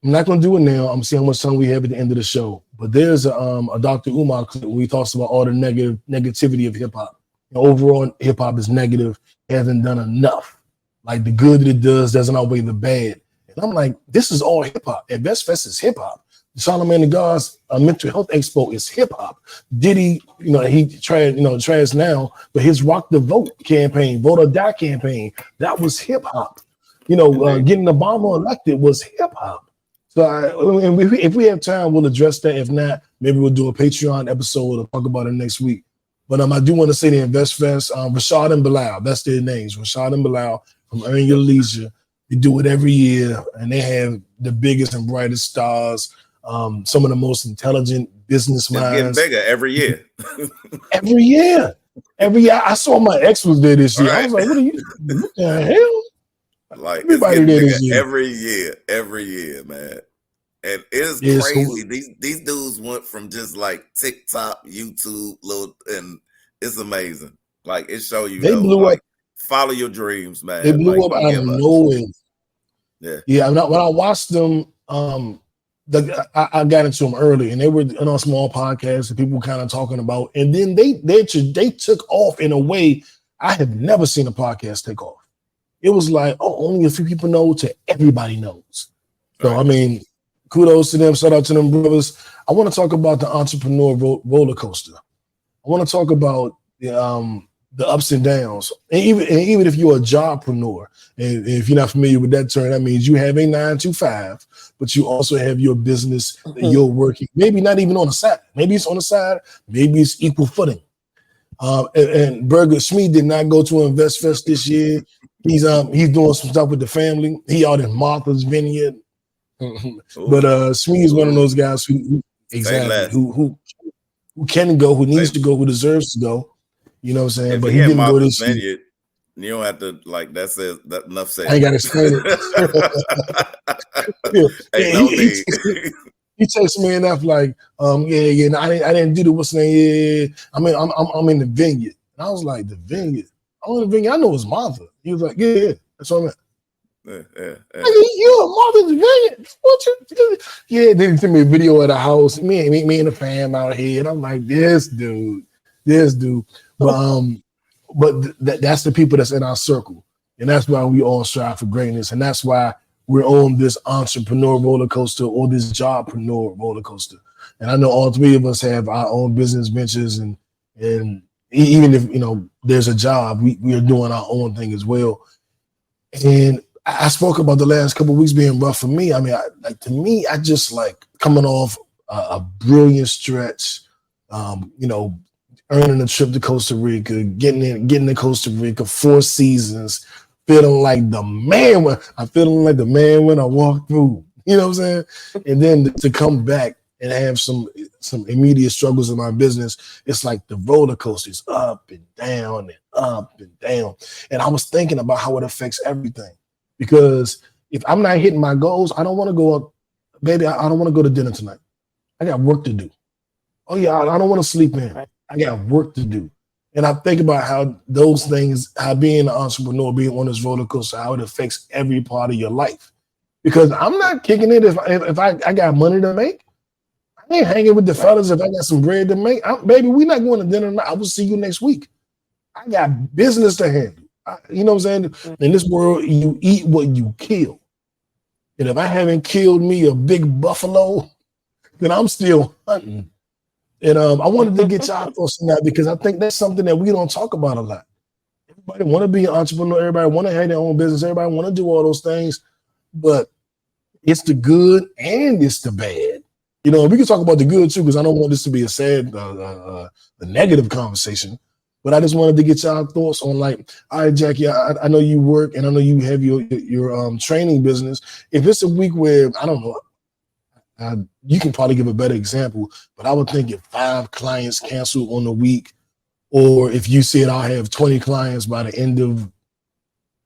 not gonna do it now. I'm seeing how much time we have at the end of the show. But there's a Dr. Umar clip where he talks about all the negativity of hip hop. Overall, hip hop is negative, hasn't done enough. Like the good that it does doesn't outweigh the bad. And I'm like, this is all hip hop. And Best Fest is hip hop. Charlemagne the God's mental health expo is hip hop. Diddy, he trash now, but his Rock the Vote campaign, Vote or Die campaign, that was hip hop. Getting Obama elected was hip hop. So if we have time, we'll address that. If not, maybe we'll do a Patreon episode or talk about it next week. But I do want to say the Invest Fest, Rashad and Bilal, that's their names, Rashad and Bilal from Earn Your Leisure. They do it every year, and they have the biggest and brightest stars, some of the most intelligent business minds. It's getting bigger every year. Every year. I saw my ex was there this year. Right. I was like, what the hell? Like, everybody there this year. Every year, man. And it's crazy. These dudes went from just like TikTok, YouTube, and it's amazing. Like, it show you, they blew up. Follow your dreams, man. They blew up out of nowhere. Yeah. When I watched them, I got into them early, and they were on a small podcast, and people kind of talking about. And then they took off in a way I have never seen a podcast take off. It was like, only a few people know to everybody knows. So right. I mean, kudos to them. Shout out to them brothers. I want to talk about the entrepreneur roller coaster. I want to talk about the ups and downs, and even if you're a jobpreneur, and if you're not familiar with that term, that means you have a 9-to-5, but you also have your business that you're working. Maybe not even on the side. Maybe it's on the side. Maybe it's equal footing. And Burger Smee did not go to Invest Fest this year. He's doing some stuff with the family. He out in Martha's Vineyard. But Smee is one of those guys who can go, who needs to go, who deserves to go. You know what I'm saying? If but he didn't go this year. You don't have to that says that enough said. I ain't gotta explain it. He texted me enough like, I didn't do the what's name. Yeah, I'm in the vineyard. And I was like, the vineyard. Only vineyard I know is Martha. He was like, yeah, that's what I meant. You're Martha's vineyard. What you? Yeah, then he sent me a video of the house. Me and the fam out here, and I'm like, this dude. But that's the people that's in our circle, and that's why we all strive for greatness, and that's why we're on this entrepreneur roller coaster or this jobpreneur roller coaster. And I know all three of us have our own business ventures, and even if there's a job, we are doing our own thing as well. And I spoke about the last couple of weeks being rough for me. I mean, I just like coming off a brilliant stretch, earning a trip to Costa Rica, getting to Costa Rica, 4 seasons, feeling like the man when I walked through. You know what I'm saying? And then to come back and have some immediate struggles in my business, it's like the roller coaster is up and down and up and down. And I was thinking about how it affects everything. Because if I'm not hitting my goals, I don't want to go up. Baby, I don't want to go to dinner tonight. I got work to do. Oh, yeah, I don't want to sleep in. I got work to do. And I think about how those things, how being an entrepreneur, being on this roller coaster, how it affects every part of your life. Because I'm not kicking it if I got money to make. I ain't hanging with the fellas if I got some bread to make. Baby, we're not going to dinner tonight. I will see you next week. I got business to handle. You know what I'm saying? In this world, you eat what you kill. And if I haven't killed me a big buffalo, then I'm still hunting. And I wanted to get y'all thoughts on that because I think that's something that we don't talk about a lot. Everybody want to be an entrepreneur. Everybody want to have their own business. Everybody want to do all those things. But it's the good and it's the bad. We can talk about the good too because I don't want this to be a sad, a negative conversation. But I just wanted to get y'all thoughts on like, all right, Jackie, I know you work and I know you have your training business. If it's a week where, I don't know, you can probably give a better example, but I would think if 5 clients cancel on the week, or if you said I'll have 20 clients by the end of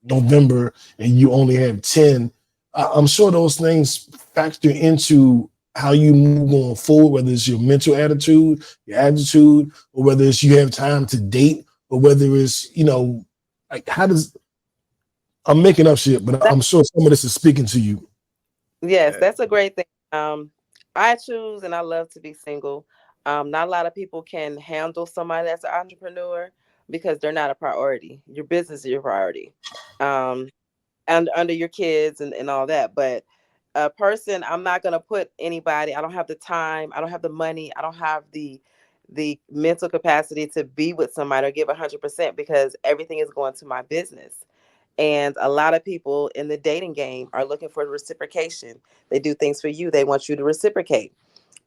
November and you only have 10, I'm sure those things factor into how you move going forward, whether it's your mental attitude, your attitude, or whether it's you have time to date, or whether it's, like I'm making up shit, but I'm sure some of this is speaking to you. Yes, that's a great thing. I choose and I love to be single. Not a lot of people can handle somebody that's an entrepreneur because they're not a priority. Your business is your priority. And under your kids and all that. But a person, I'm not going to put anybody, I don't have the time, I don't have the money, I don't have the mental capacity to be with somebody or give 100% because everything is going to my business. And a lot of people in the dating game are looking for reciprocation. They do things for you. They want you to reciprocate.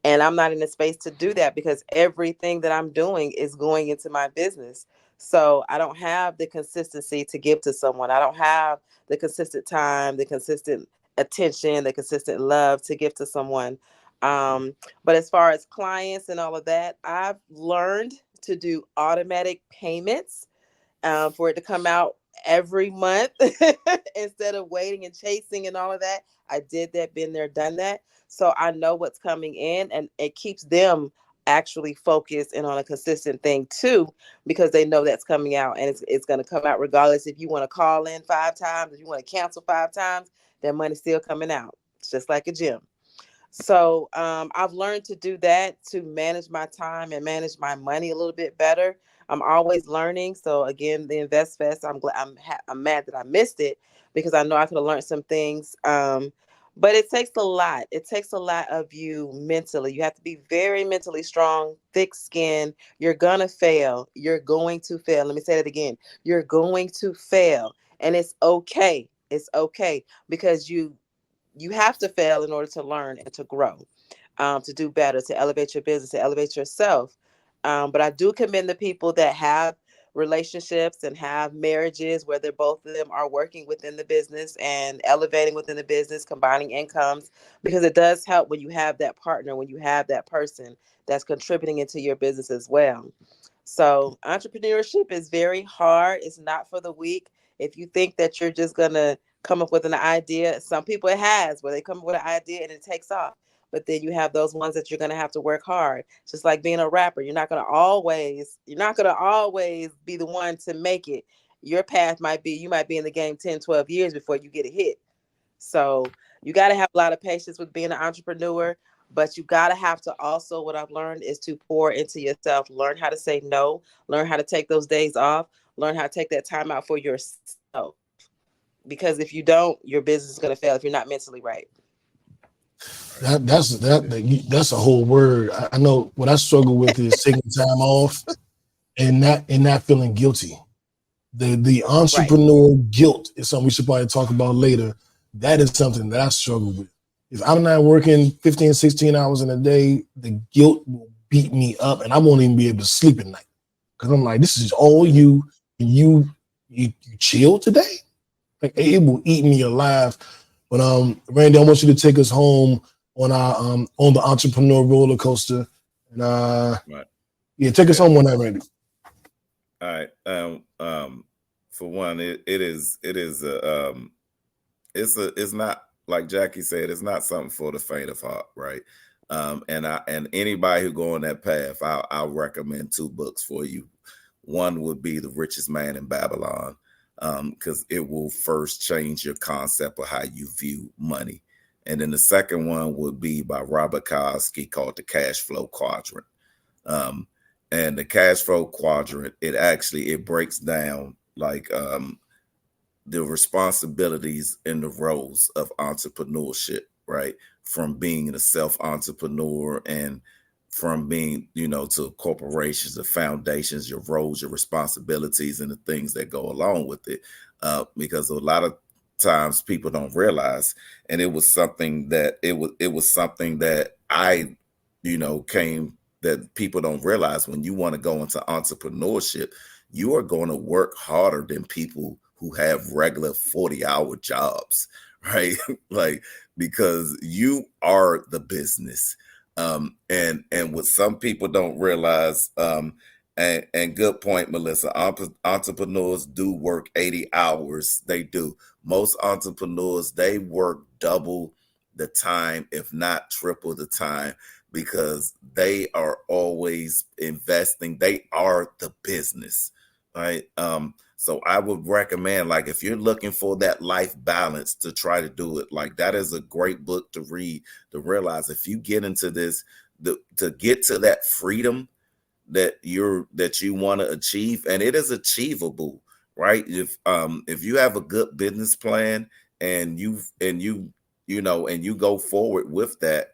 And I'm not in a space to do that because everything that I'm doing is going into my business. So I don't have the consistency to give to someone. I don't have the consistent time, the consistent attention, the consistent love to give to someone. But as far as clients and all of that, I've learned to do automatic payments for it to come out every month instead of waiting and chasing and all of that. I did that, been there, done that. So I know what's coming in and it keeps them actually focused and on a consistent thing too, because they know that's coming out and it's going to come out regardless if you want to call in 5 times, if you want to cancel 5 times, that money's still coming out. It's just like a gym. So I've learned to do that to manage my time and manage my money a little bit better. I'm always learning. So again, the Invest Fest, I'm mad that I missed it because I know I could have learned some things. But it takes a lot. It takes a lot of you mentally. You have to be very mentally strong, thick skin. You're going to fail. You're going to fail. Let me say that again. You're going to fail. And it's okay. It's okay because you have to fail in order to learn and to grow, to do better, to elevate your business, to elevate yourself. But I do commend the people that have relationships and have marriages where they're both of them are working within the business and elevating within the business, combining incomes, because it does help when you have that partner, when you have that person that's contributing into your business as well. So entrepreneurship is very hard. It's not for the weak. If you think that you're just going to come up with an idea, some people it has where they come up with an idea and it takes off. but then you have those ones that you're going to have to work hard. Just like being a rapper, you're not going to always be the one to make it. Your path might be, you might be in the game 10, 12 years before you get a hit. So you got to have a lot of patience with being an entrepreneur, but you got to have to also, what I've learned is to pour into yourself, learn how to say no, learn how to take those days off, learn how to take that time out for yourself. Because if you don't, your business is going to fail if you're not mentally right. That's a whole word. I know what I struggle with is taking time off and not feeling guilty. The entrepreneur guilt is something we should probably talk about later. That is something that I struggle with. If I'm not working 15, 16 hours in a day, the guilt will beat me up and I won't even be able to sleep at night. Because I'm like, this is all you, and you chill today? Like, it will eat me alive. But Randy, I want you to take us home on our on the entrepreneur roller coaster. And right. Yeah, take us home on that, Randy. All right. For one, it's not, like Jackie said, it's not something for the faint of heart, right? And anybody who go on that path, I'll recommend 2 books for you. One would be The Richest Man in Babylon, because it will first change your concept of how you view money. And then the second one would be by Robert Kiyosaki, called The Cash Flow Quadrant. And the cash flow quadrant, it breaks down like the responsibilities and the roles of entrepreneurship, right? From being a self-entrepreneur and from being, to corporations, the foundations, your roles, your responsibilities, and the things that go along with it. Because a lot of times people don't realize, and it was something that I, that people don't realize. When you want to go into entrepreneurship, you are going to work harder than people who have regular 40-hour jobs, right? Like, because you are the business. And what some people don't realize, and good point, Melissa, entrepreneurs do work 80 hours. They do. Most entrepreneurs, they work double the time, if not triple the time, because they are always investing. They are the business, right? So I would recommend, like, if you're looking for that life balance, to try to do it. Like, that is a great book to read, to realize if you get into this, to get to that freedom that you want to achieve, and it is achievable, right? If you have a good business plan and you go forward with that,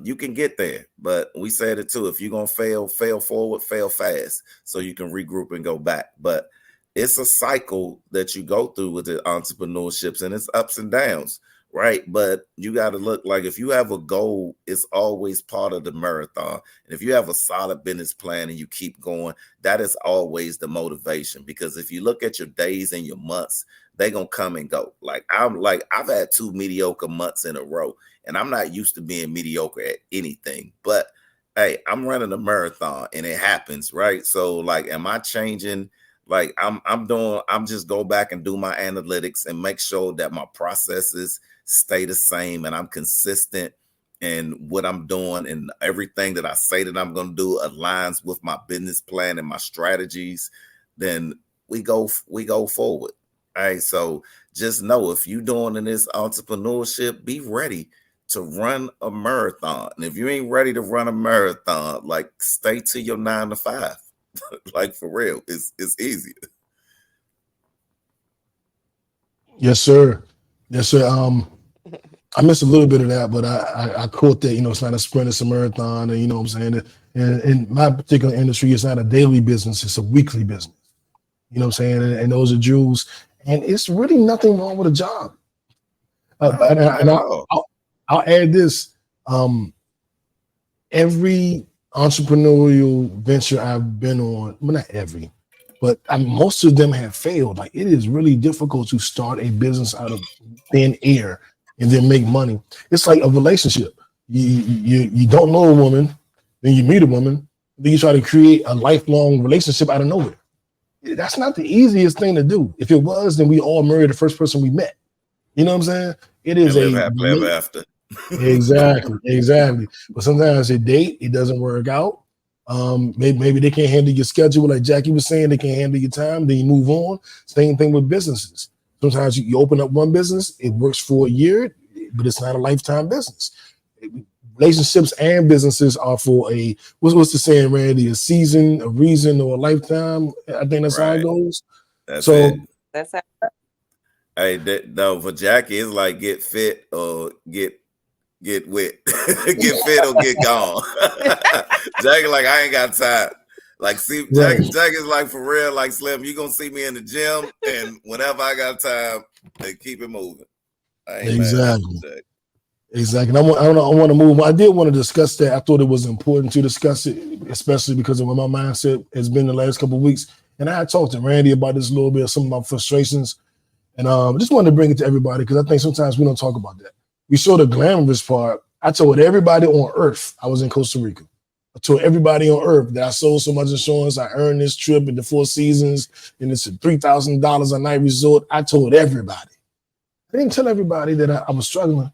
you can get there. But we said it too, if you're gonna fail forward, fail fast, so you can regroup and go back. But it's a cycle that you go through with the entrepreneurships, and it's ups and downs, right? But you got to look, like, if you have a goal, it's always part of the marathon. And if you have a solid business plan and you keep going, that is always the motivation. Because if you look at your days and your months, they're gonna come and go. I've had 2 mediocre months in a row, and I'm not used to being mediocre at anything. But hey, I'm running a marathon and it happens, right? So, like, am I changing? Like, I'm just go back and do my analytics and make sure that my processes stay the same and I'm consistent in what I'm doing, and everything that I say that I'm going to do aligns with my business plan and my strategies. Then we go forward. All right. So just know, if you're doing in this entrepreneurship, be ready to run a marathon. And if you ain't ready to run a marathon, like, stay to your 9 to 5. Like, for real, it's easier. Yes, sir. Yes, sir. I missed a little bit of that, but I caught that, it's not a sprint, it's a marathon. And what I'm saying? And in my particular industry, it's not a daily business, it's a weekly business. You know what I'm saying? And those are jewels. And it's really nothing wrong with a job. I'll add this. Every entrepreneurial venture I've been on, well, not every, but most of them have failed. Like, it is really difficult to start a business out of thin air and then make money. It's like a relationship. You don't know a woman, then you meet a woman, then you try to create a lifelong relationship out of nowhere. That's not the easiest thing to do. If it was, then we all married the first person we met. You know what I'm saying? It is live happily ever after. Exactly. But sometimes a date, it doesn't work out. Maybe they can't handle your schedule, like Jackie was saying. They can't handle your time. Then you move on. Same thing with businesses. Sometimes you open up one business, it works for a year, but it's not a lifetime business. Relationships and businesses are for a what's the saying, Randy? A season, a reason, or a lifetime. I think that's how it Right. goes. That's So it. That's how. Hey, no, for Jackie, it's like get fit or get wet. Get fit or get gone. Jackie, like, I ain't got time. Like, see, right. Jackie's like, for real, like, Slim, you gonna see me in the gym, and whenever I got time, they keep it moving. I ain't mad at you, Jack. Exactly. I want to move. I did want to discuss that. I thought it was important to discuss it, especially because of what my mindset has been the last couple of weeks. And I had talked to Randy about this a little bit, some of my frustrations. And I just wanted to bring it to everybody because I think sometimes we don't talk about that. We saw the glamorous part. I told everybody on earth I was in Costa Rica. I told everybody on earth that I sold so much insurance. I earned this trip in the Four Seasons, and it's a $3,000 a night resort. I told everybody. I didn't tell everybody that I was struggling.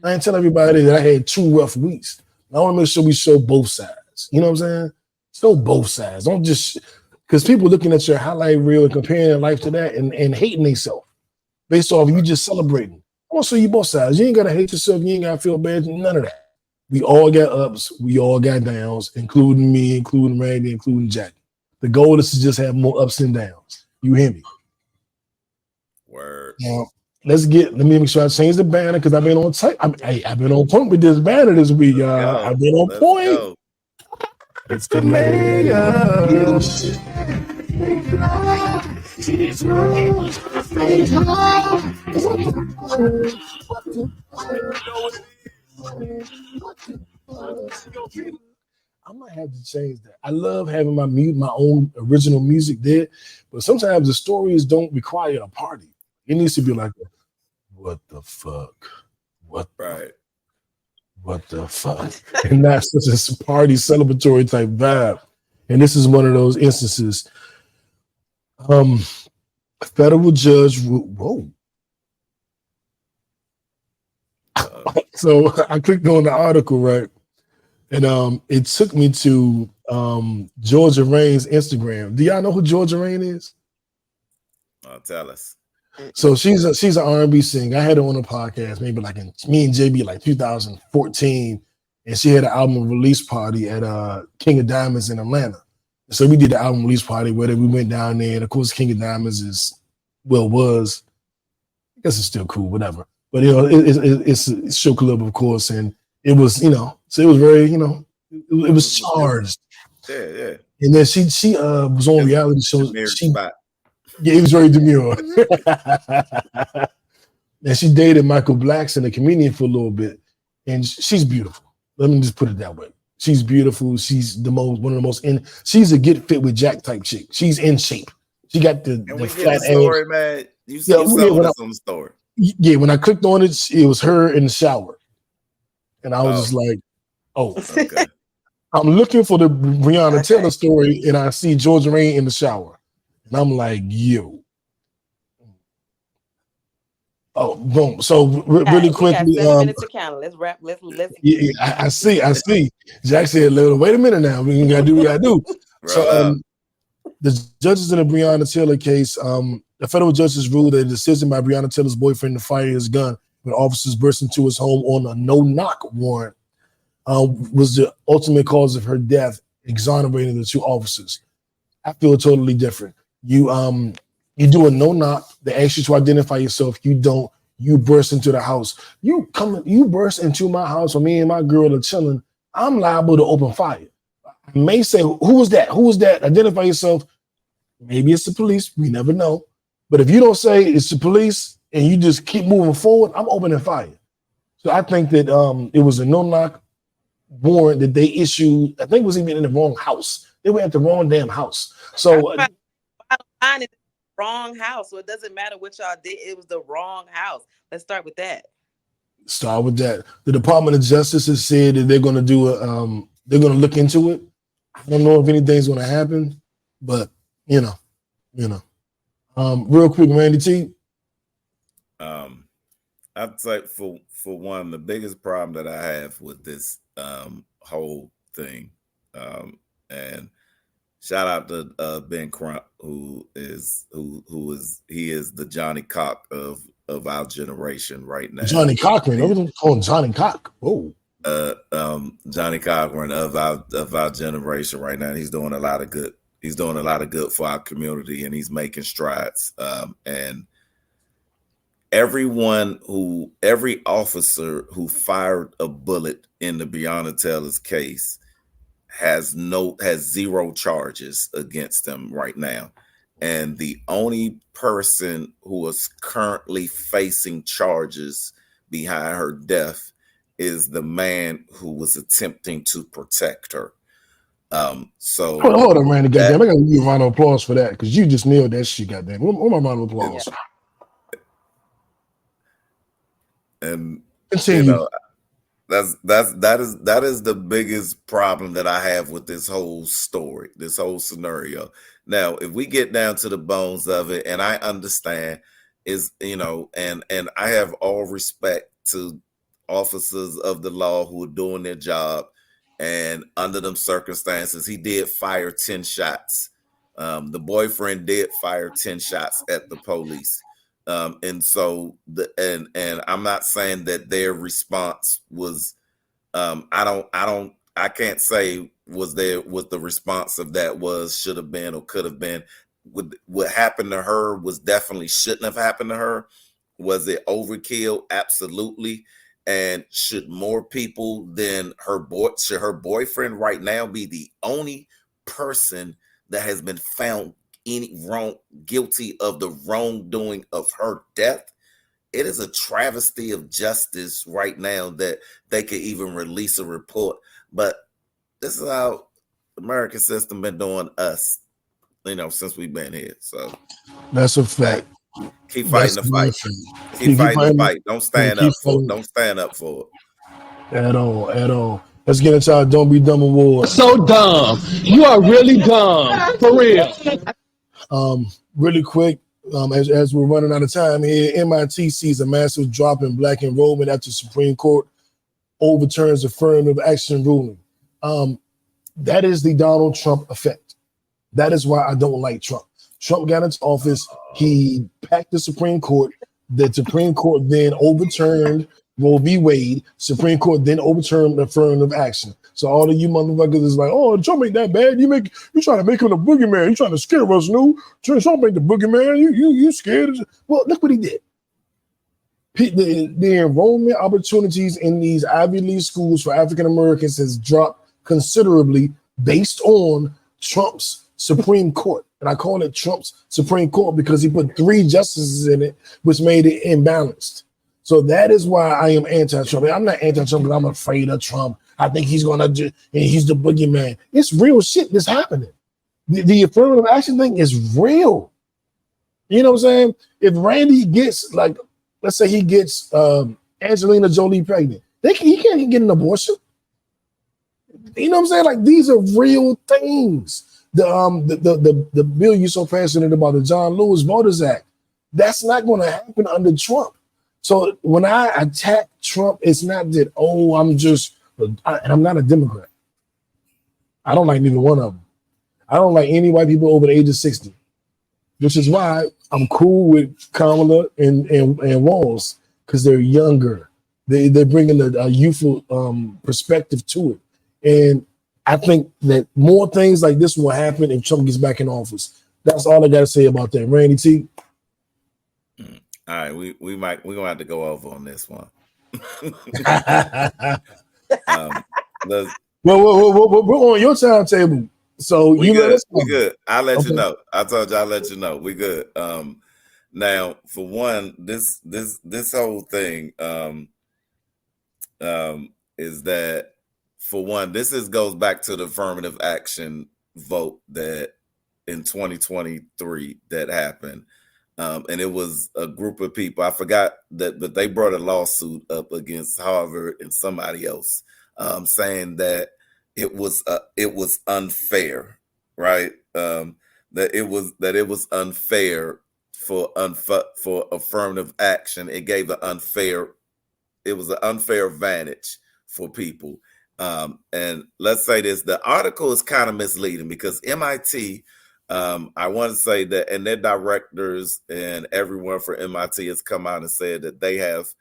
I didn't tell everybody that I had 2 rough weeks. I want to make sure we show both sides. You know what I'm saying? Show both sides. Don't just because people looking at your highlight reel and comparing their life to that and hating themselves based off you just celebrating. I want to show you both sides. You ain't got to hate yourself. You ain't got to feel bad. None of that. We all got ups. We all got downs, including me, including Randy, including Jack. The goal is to just have more ups and downs. You hear me? Word. Now, let me make sure I change the banner because I've been on tight. I've been on point with this banner this week, y'all. I've been on point. Go. It's the mayor. I might have to change that. I love having my own original music there, but sometimes the stories don't require a party. It needs to be like, what the fuck? What the fuck? And not such a party celebratory type vibe. And this is one of those instances. A federal judge, whoa. So I clicked on the article, right? And it took me to Georgia Rain's Instagram. Do y'all know who Georgia Rain is? Tell us. So she's an R&B singer. I had her on a podcast, maybe like me and JB like 2014, and she had an album release party at King of Diamonds in Atlanta. So we did the album release party where we went down there, and of course King of Diamonds was, I guess it's still cool, whatever. But it's a show club, of course, and it was so it was very it was charged. Yeah. And then she was on reality shows. Yeah, it was very demure. And she dated Michael Blackson, a comedian, for a little bit. And she's beautiful. Let me just put it that way. She's beautiful. She's one of the most she's a get fit with Jack type chick. She's in shape. She got the flat story, man. You saw this on the story. Yeah, when I clicked on it, it was her in the shower. And I was just like, oh, okay. I'm looking for the Breanna Taylor story, and I see Georgia Rain in the shower. And I'm like, yo. Oh, boom. So really quickly. 7 minutes to count. Let's wrap. Let's. Yeah, I see. Jack said, wait a minute now. We gotta do what we gotta do. So the judges in the Breanna Taylor case, the federal judges ruled that a decision by Breanna Taylor's boyfriend to fire his gun when officers burst into his home on a no-knock warrant was the ultimate cause of her death, exonerating the 2 officers. I feel totally different. You do a no-knock. They ask you to identify yourself. You don't. You burst into the house. You burst into my house when me and my girl are chilling. I'm liable to open fire. I may say, who was that? Who was that? Identify yourself. Maybe it's the police. We never know. But if you don't say it's the police and you just keep moving forward, I'm opening fire. So I think that it was a no-knock warrant that they issued. I think it was even in the wrong house. They were at the wrong damn house. So Mine is the wrong house. So it doesn't matter what y'all did. It was the wrong house. Let's start with that. Start with that. The Department of Justice has said that they're going to do they're going to look into it. I don't know if anything's going to happen, but real quick, Randy T. I I'd say for one, the biggest problem that I have with this whole thing, and shout out to Ben Crump, who is the Johnny Cock of our generation right now. Johnny Cochran, everything called Johnny Cock. Oh, Johnny Cochran of our generation right now. He's doing a lot of good. He's doing a lot of good for our community, and he's making strides. And every officer who fired a bullet in the Breanna Taylor's case has zero charges against them right now. And the only person who is currently facing charges behind her death is the man who was attempting to protect her. So hold on, Randy. Goddamn, I gotta give you a round of applause for that because you just nailed that shit. Goddamn, where my round of applause? And continue. You know, that is the biggest problem that I have with this whole story, this whole scenario. Now, if we get down to the bones of it, and I understand and I have all respect to officers of the law who are doing their job, and under them circumstances, he did fire 10 shots. The boyfriend did fire 10 shots at the police. And so and I'm not saying that their response was I can't say what the response of that should have been or could have been. What happened to her was definitely shouldn't have happened to her. Was it overkill? Absolutely. And should more people than should her boyfriend right now be the only person that has been found guilty of the wrongdoing of her death? It is a travesty of justice right now that they could even release a report. But this is how the American system been doing us, since we've been here. So that's a fact. Keep fighting the fight. Keep fighting the fight. Don't stand up for it. Don't stand up for it. At all. Let's get into our Don't Be Dumb award. So dumb. You are really dumb. For real. Really quick, as we're running out of time here, MIT sees a massive drop in black enrollment after Supreme Court overturns affirmative action ruling. That is the Donald Trump effect. That is why I don't like Trump. Trump got into office. He packed the Supreme Court. The Supreme Court then overturned Roe v. Wade. Supreme Court then overturned affirmative action. So all of you motherfuckers is like, oh, Trump ain't that bad. You trying to make him the boogeyman. You trying to scare us, new. Trump ain't the boogeyman. You scared. Well, look what he did. The enrollment opportunities in these Ivy League schools for African Americans has dropped considerably based on Trump's Supreme Court. And I call it Trump's Supreme Court because he put 3 justices in it, which made it imbalanced. So that is why I am anti-Trump. I'm not anti-Trump because I'm afraid of Trump. I think he's he's the boogeyman. It's real shit that's happening. The affirmative action thing is real. You know what I'm saying? If Randy gets, let's say he gets Angelina Jolie pregnant, he can't get an abortion. You know what I'm saying? Like, these are real things. The bill you're so passionate about, the John Lewis Voters Act, that's not going to happen under Trump. So when I attack Trump, it's not that, I'm not a Democrat. I don't like neither one of them. I don't like any white people over the age of 60, which is why I'm cool with Kamala and Walz, because they're younger. They're bringing a youthful perspective to it. And I think that more things like this will happen if Trump gets back in office. That's all I got to say about that. Randy T. All right, we're gonna have to go over on this one. We're on your timetable, so we let us know. We good. I'll let you know. I told you I'll let you know. We good. Now, for one, this whole thing is that, for one, this goes back to the affirmative action vote that in 2023 that happened. And it was a group of people. I forgot but they brought a lawsuit up against Harvard and somebody else, saying that it was unfair, right? That it was unfair for affirmative action. It gave it was an unfair advantage for people. And let's say this, the article is kind of misleading because MIT, I want to say that, and their directors and everyone for MIT has come out and said that they have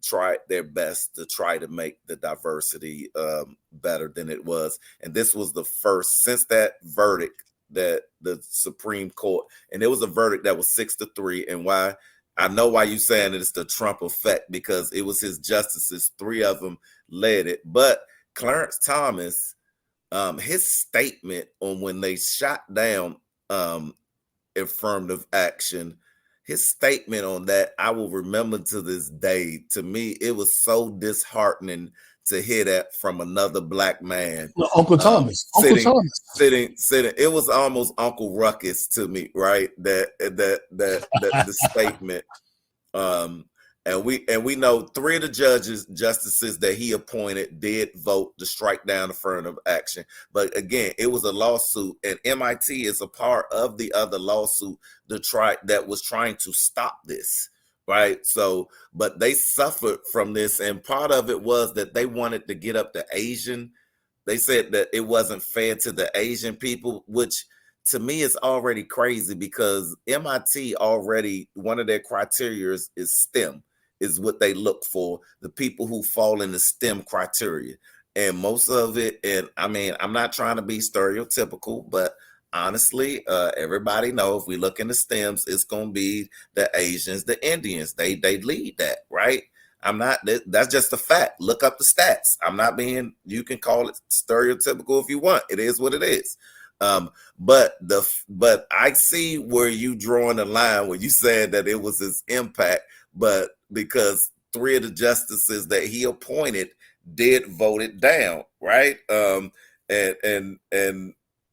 tried their best to try to make the diversity better than it was. And this was the first since that verdict that the Supreme Court, and it was a verdict that was 6-3. And why I know why you're saying it's the Trump effect, because it was his justices, 3 of them led it. But Clarence Thomas, his statement on when they shot down affirmative action, his statement on that, I will remember to this day. To me, it was so disheartening to hear that from another black man. Uncle Thomas. Sitting. It was almost Uncle Ruckus to me, right? The statement. And we know 3 of the justices that he appointed did vote to strike down affirmative action. But again, it was a lawsuit, and MIT is a part of the other lawsuit that was trying to stop this, right? So, but they suffered from this, and part of it was that they wanted to get up to Asian. They said that it wasn't fair to the Asian people, which to me is already crazy, because MIT already, one of their criteria is STEM. Is what they look for, the people who fall in the STEM criteria. And most of it, and I mean, I'm not trying to be stereotypical, but honestly, everybody know if we look in the STEMs, it's going to be the Asians, the Indians. They lead that, right? That's just a fact. Look up the stats. I'm not being, you can call it stereotypical if you want. It is what it is. But I see where you drawing the line when you said that it was his impact, but because 3 of the justices that he appointed did vote it down, right? And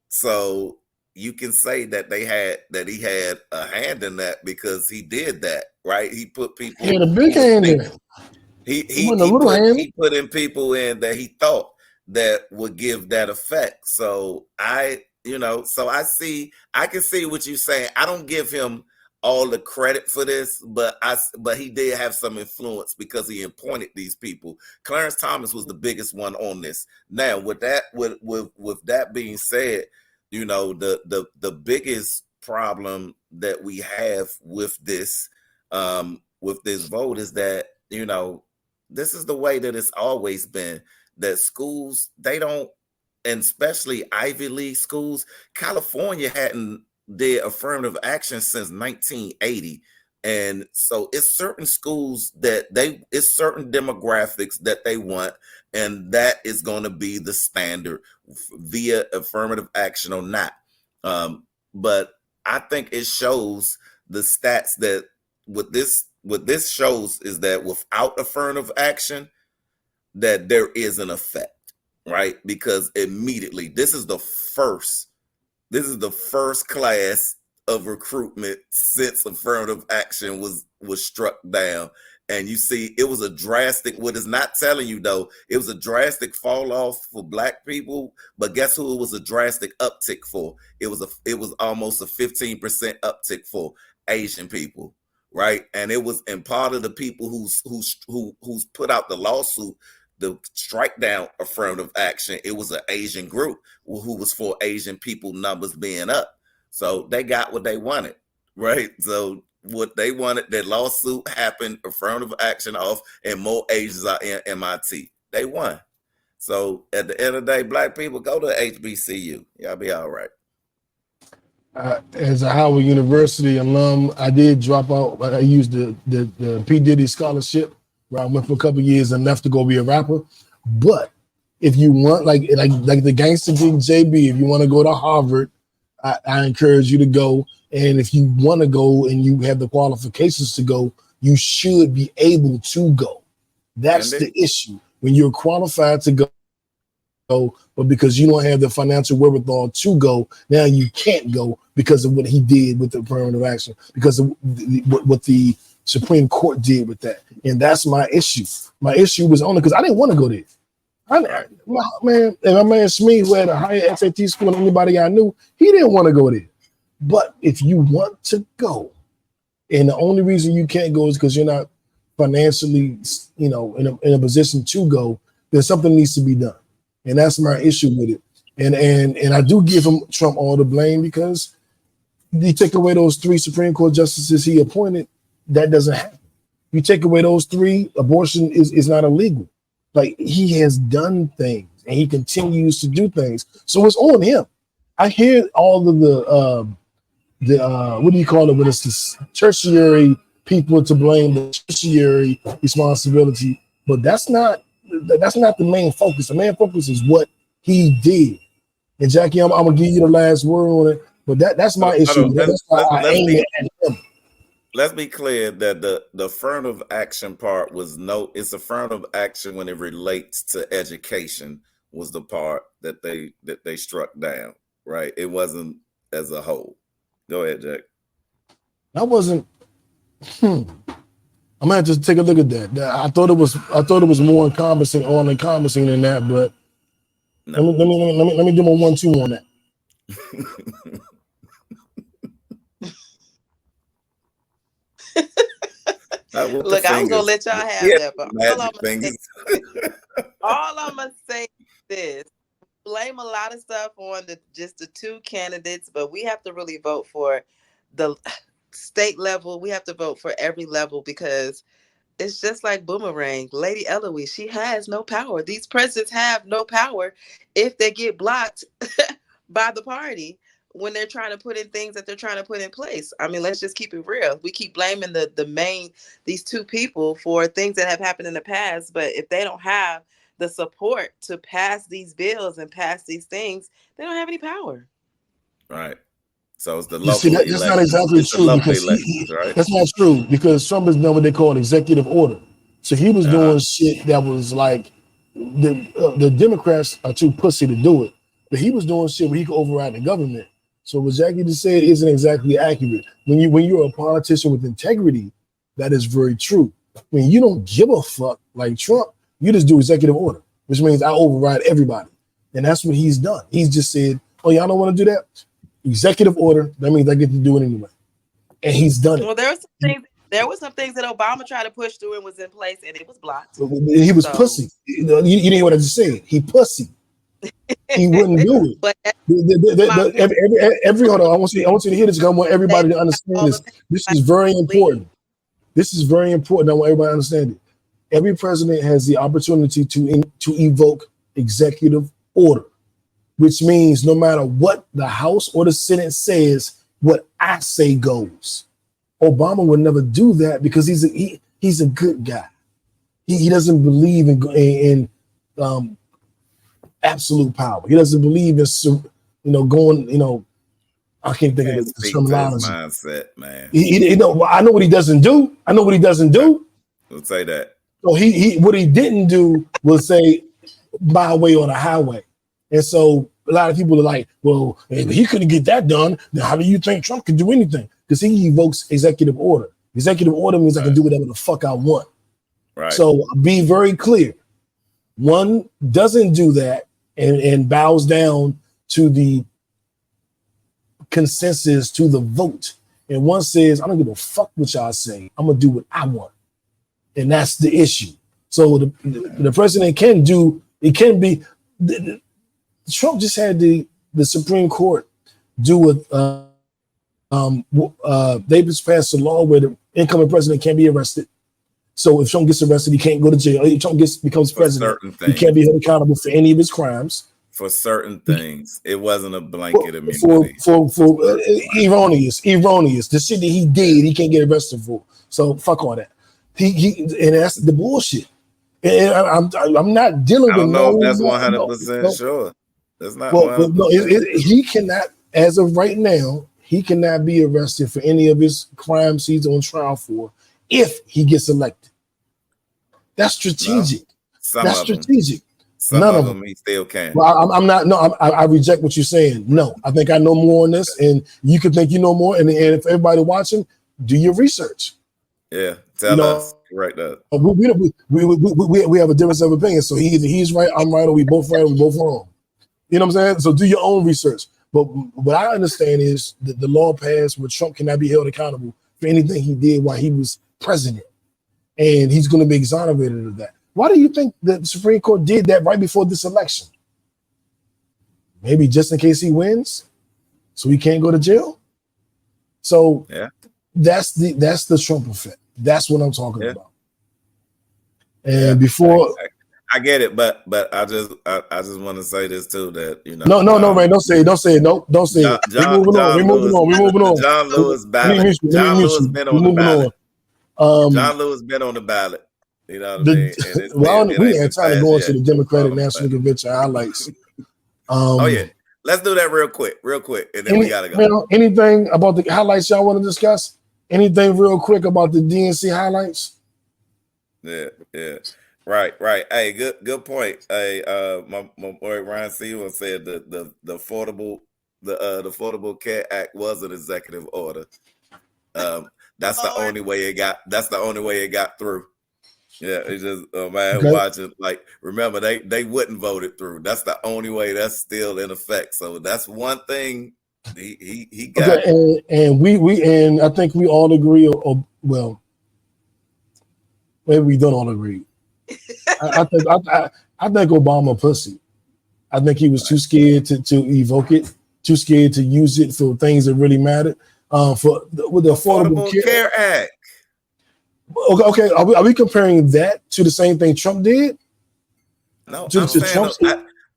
so you can say that he had a hand in that because he did that, right? He put people. He had a big hand in it. He put in people in that he thought that would give that effect. So I can see what you're saying. I don't give him all the credit for this, but he did have some influence because he appointed these people. Clarence Thomas was the biggest one on this. Now, with that being said, the biggest problem that we have with this vote is that, this is the way that it's always been, that schools, they don't, and especially Ivy League schools, California hadn't did affirmative action since 1980. And so it's certain schools that it's certain demographics that they want, and that is going to be the standard via affirmative action or not. But I think it shows the stats that what this shows is that without affirmative action, that there is an effect, right? Because immediately, this is the first class of recruitment since affirmative action was struck down. And you see, it was a drastic, what it's not telling you though, it was a drastic fall off for Black people, but guess who it was a drastic uptick for? It was almost a 15% uptick for Asian people, right? And part of the people who's put out the lawsuit, the strike down affirmative action, it was an Asian group who was for Asian people numbers being up. So they got what they wanted, right? So what they wanted, that lawsuit happened, affirmative action off, and more Asians are in MIT. They won. So at the end of the day, Black people, go to HBCU. Y'all be all right. As a Howard University alum, I did drop out. I used the P. Diddy scholarship, where I went for a couple of years and left to go be a rapper. But if you want, like the gangster King JB, if you want to go to Harvard, I encourage you to go. And if you want to go and you have the qualifications to go, you should be able to go. That's the issue. When you're qualified to go, but because you don't have the financial wherewithal to go, now you can't go because of what he did with the affirmative action, because of what the Supreme Court did with that. And that's my issue. My issue was only because I didn't want to go there. My man Smee, who had a higher SAT score than anybody I knew, he didn't want to go there. But if you want to go, And the only reason you can't go is because you're not financially, in a position to go. Then something needs to be done, and that's my issue with it. And I do give Trump all the blame because you take away those 3 Supreme Court justices he appointed, that doesn't happen. You take away those 3, abortion is not illegal. Like, he has done things and he continues to do things. So it's on him. I hear all of the what do you call it when it's the tertiary people to blame, the tertiary responsibility, but that's not the main focus. The main focus is what he did. And Jackie, I'm gonna give you the last word on it, but that's my issue. That's why I aim it at him. Let's be clear that the affirmative action part was it's affirmative action when it relates to education was the part that they struck down, right? It wasn't as a whole. Go ahead, Jack. That wasn't. I'm gonna have to take a look at that. I thought it was more encompassing than that, but no. let me do my 1-2 on that. Look, I was gonna let y'all have that, but all I'm gonna say is this: blame a lot of stuff on just the 2 candidates, but we have to really vote for the state level. We have to vote for every level because it's just like Boomerang. Lady Eloise, she has no power. These presidents have no power if they get blocked by the party when they're trying to put in things that they're trying to put in place. I mean, let's just keep it real. We keep blaming these 2 people for things that have happened in the past, but if they don't have the support to pass these bills and pass these things, they don't have any power. Right. So it's the local elections. That's not exactly true because right? That's not true because Trump has done what they call an executive order. So he was doing shit that was like the Democrats are too pussy to do it, but he was doing shit where he could override the government. So what Jackie just said isn't exactly accurate. When you're a politician with integrity, that is very true. When you don't give a fuck like Trump, you just do executive order, which means I override everybody. And that's what he's done. He's just said, oh, y'all don't want to do that? Executive order, that means I get to do it anyway. And he's done it. Well, there were some things that Obama tried to push through and was in place, and it was blocked. He was pussy. You didn't hear what I just said. He pussy. He wouldn't do it. But hold on, I want you to hear this. I want everybody to understand this. This is very important. This is very important. I want everybody to understand it. Every president has the opportunity to evoke executive order, which means no matter what the House or the Senate says, what I say goes. Obama would never do that because he's a good guy. He doesn't believe in absolute power. He doesn't believe in going. I can't think of the terminology. Mindset, man. I know what he doesn't do. Let's say that. So what he didn't do was say my way or the highway. And so a lot of people are like, well, if he couldn't get that done, then how do you think Trump can do anything? Because he evokes executive order. Executive order means I can do whatever the fuck I want. Right. So be very clear. One doesn't do that and bows down to the consensus, to the vote. And one says, I don't give a fuck what y'all say. I'm going to do what I want. And that's the issue. So the president can do, it can be, Trump just had the Supreme Court do they just passed a law where the incoming president can't be arrested. So if Trump gets arrested, he can't go to jail. If Trump becomes president, he can't be held accountable for any of his crimes. For certain things, it wasn't a blanket immunity. For erroneous. The shit that he did, he can't get arrested for. So fuck all that. He and that's the bullshit. And I'm not dealing with. I don't know if that's 100% sure. That's not. Well, no, he cannot, as of right now, he cannot be arrested for any of his crimes he's on trial for if he gets elected. That's strategic. No, that's strategic. None of them he still can. Well, I'm not. No, I reject what you're saying. No, I think I know more on this, and you can think you know more. And if everybody watching, do your research. Yeah, tell us right there. We have a difference of opinion. So either he's right, I'm right, or we both right, or we both wrong. You know what I'm saying? So do your own research. But what I understand is that the law passed where Trump cannot be held accountable for anything he did while he was president. And he's going to be exonerated of that. Why do you think the Supreme Court did that right before this election? Maybe just in case he wins, so he can't go to jail. So that's the Trump effect. That's what I'm talking about. And before I get it, but I just want to say this too, that no, man, don't say it. Nope, don't say it. We're moving on. John Lewis ballot. John Lewis been on the ballot. John Lewis been on the ballot. You know what I mean? We ain't trying to go into the Democratic National Convention highlights. Let's do that real quick, and then we gotta go. Anything about the highlights y'all want to discuss? Anything real quick about the DNC highlights? Yeah. Right. Hey, good point. Hey, my boy Ryan Seaman said the Affordable Care Act was an executive order. That's the only way it got through. Yeah, it's just watching. Like, remember, they wouldn't vote it through. That's the only way that's still in effect. So that's one thing he got. Okay, and I think we all agree, or well, maybe we don't all agree. I think Obama pussy. I think he was too scared to evoke it, too scared to use it for things that really mattered. With the Affordable Care Act. Okay. Are we comparing that to the same thing Trump did? No,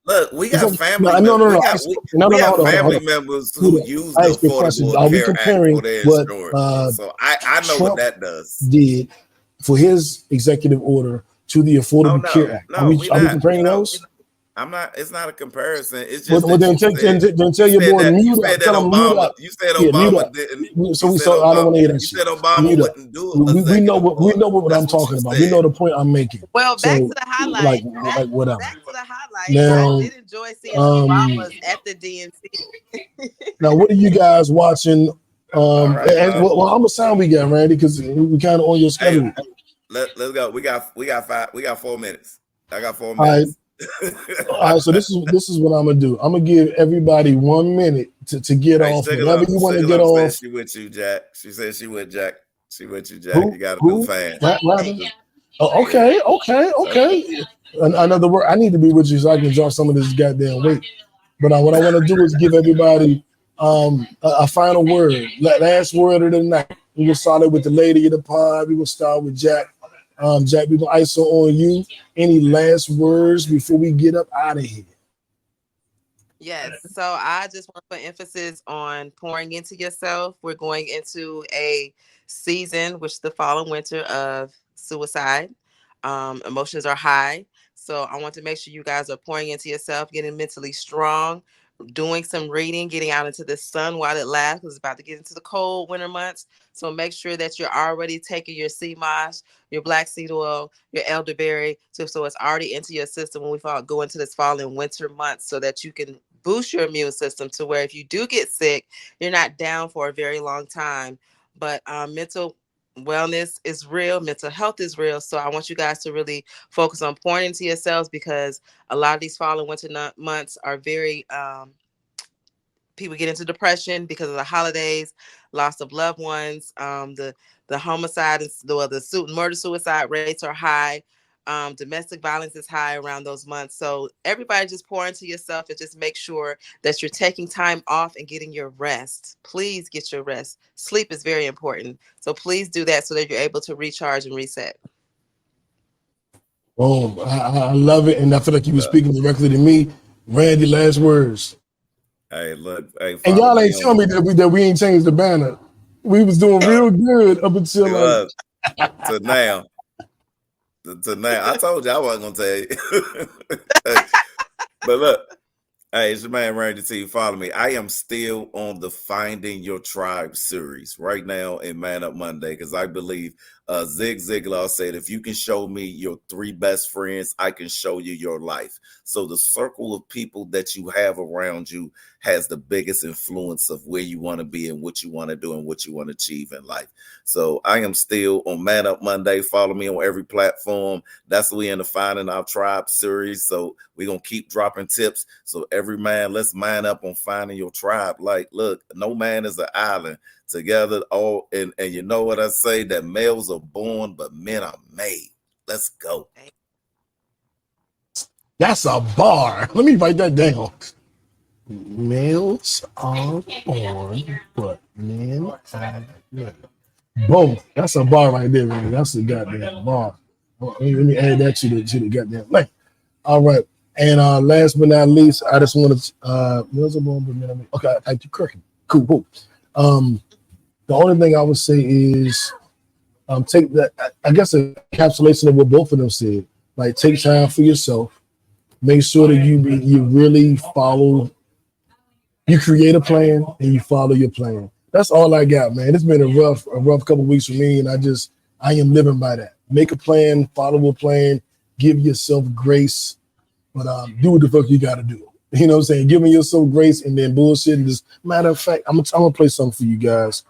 look, we got family. We have family members who use the Affordable Care Act for their insurance. So I know Trump what that does. Did for his executive order to the Affordable Care Act. Are we comparing those? I'm not. It's not a comparison. It's just. Then tell your boy mute up. Tell him mute up. You said Obama didn't. So I don't want to hear that shit. You said Obama wouldn't do it. We know what I'm talking about. We know the point I'm making. Well, back to the highlight. Like whatever. Back to the highlight. Now, I did enjoy seeing Obama's at the DNC. Now, what are you guys watching? How much time we got, Randy? Because we kind of on your schedule. Hey, let's go. We got 4 minutes. I got 4 minutes. All right, so this is what I'm gonna do. I'm gonna give everybody 1 minute to get off. Whatever you want to get off. She with you, Jack. She said she with Jack. She with you, Jack. You got a new fan. Oh, okay. Another word. I need to be with you so I can drop some of this goddamn weight. But what I want to do is give everybody a final word, last word of the night. We can start it with the lady of the pod. We will start with Jack. Jack, we're gonna ISO on you. Any last words before we get up out of here? Yes. So I just want to put emphasis on pouring into yourself. We're going into a season, which the fall and winter of suicide. Emotions are high. So I want to make sure you guys are pouring into yourself, getting mentally strong, doing some reading, getting out into the sun while it lasts, because it's about to get into the cold winter months. So make sure that you're already taking your sea moss, your black seed oil, your elderberry, so it's already into your system when we go into this fall and winter months, so that you can boost your immune system to where if you do get sick, you're not down for a very long time. But mental wellness is real, mental health is real. So I want you guys to really focus on pouring into yourselves, because a lot of these fall and winter months are very people get into depression because of the holidays, loss of loved ones, the homicide and the murder suicide rates are high. Domestic violence is high around those months. So everybody just pour into yourself and just make sure that you're taking time off and getting your rest. Please get your rest. Sleep is very important. So please do that so that you're able to recharge and reset. Oh, I love it. And I feel like you were speaking directly to me. Randy, last words. Hey, look. Hey, and y'all ain't telling me that we ain't changed the banner. We was doing real good up until to now. I told you I wasn't gonna tell you. But look, hey, it's your man Randy T. Follow me. I am still on the Finding Your Tribe series right now in Man Up Monday, because I believe Zig Ziglar said, if you can show me your 3 best friends, I can show you your life. So the circle of people that you have around you has the biggest influence of where you want to be and what you want to do and what you want to achieve in life. So I am still on Man Up Monday. Follow me on every platform. That's we in the Finding Our Tribe series. So we're going to keep dropping tips. So every man, let's man up on finding your tribe. Like, look, no man is an island. together. All and you know what I say, that males are born, but men are made. Let's go. That's a bar. Let me write that down. Males are born, but men are made. Boom. That's a bar right there, man. That's a goddamn bar. Let me add that to the goddamn thing. All right. And last but not least, I just want to males are born, but men are made. Okay, I typed you correctly. Cool. The only thing I would say is take that. I guess a encapsulation of what both of them said. Like, take time for yourself. Make sure that you really follow. You create a plan and you follow your plan. That's all I got, man. It's been a rough couple of weeks for me, and I am living by that. Make a plan, follow a plan, give yourself grace, but do what the fuck you got to do. You know what I'm saying? Giving yourself grace and then bullshit. And just matter of fact, I'm gonna play something for you guys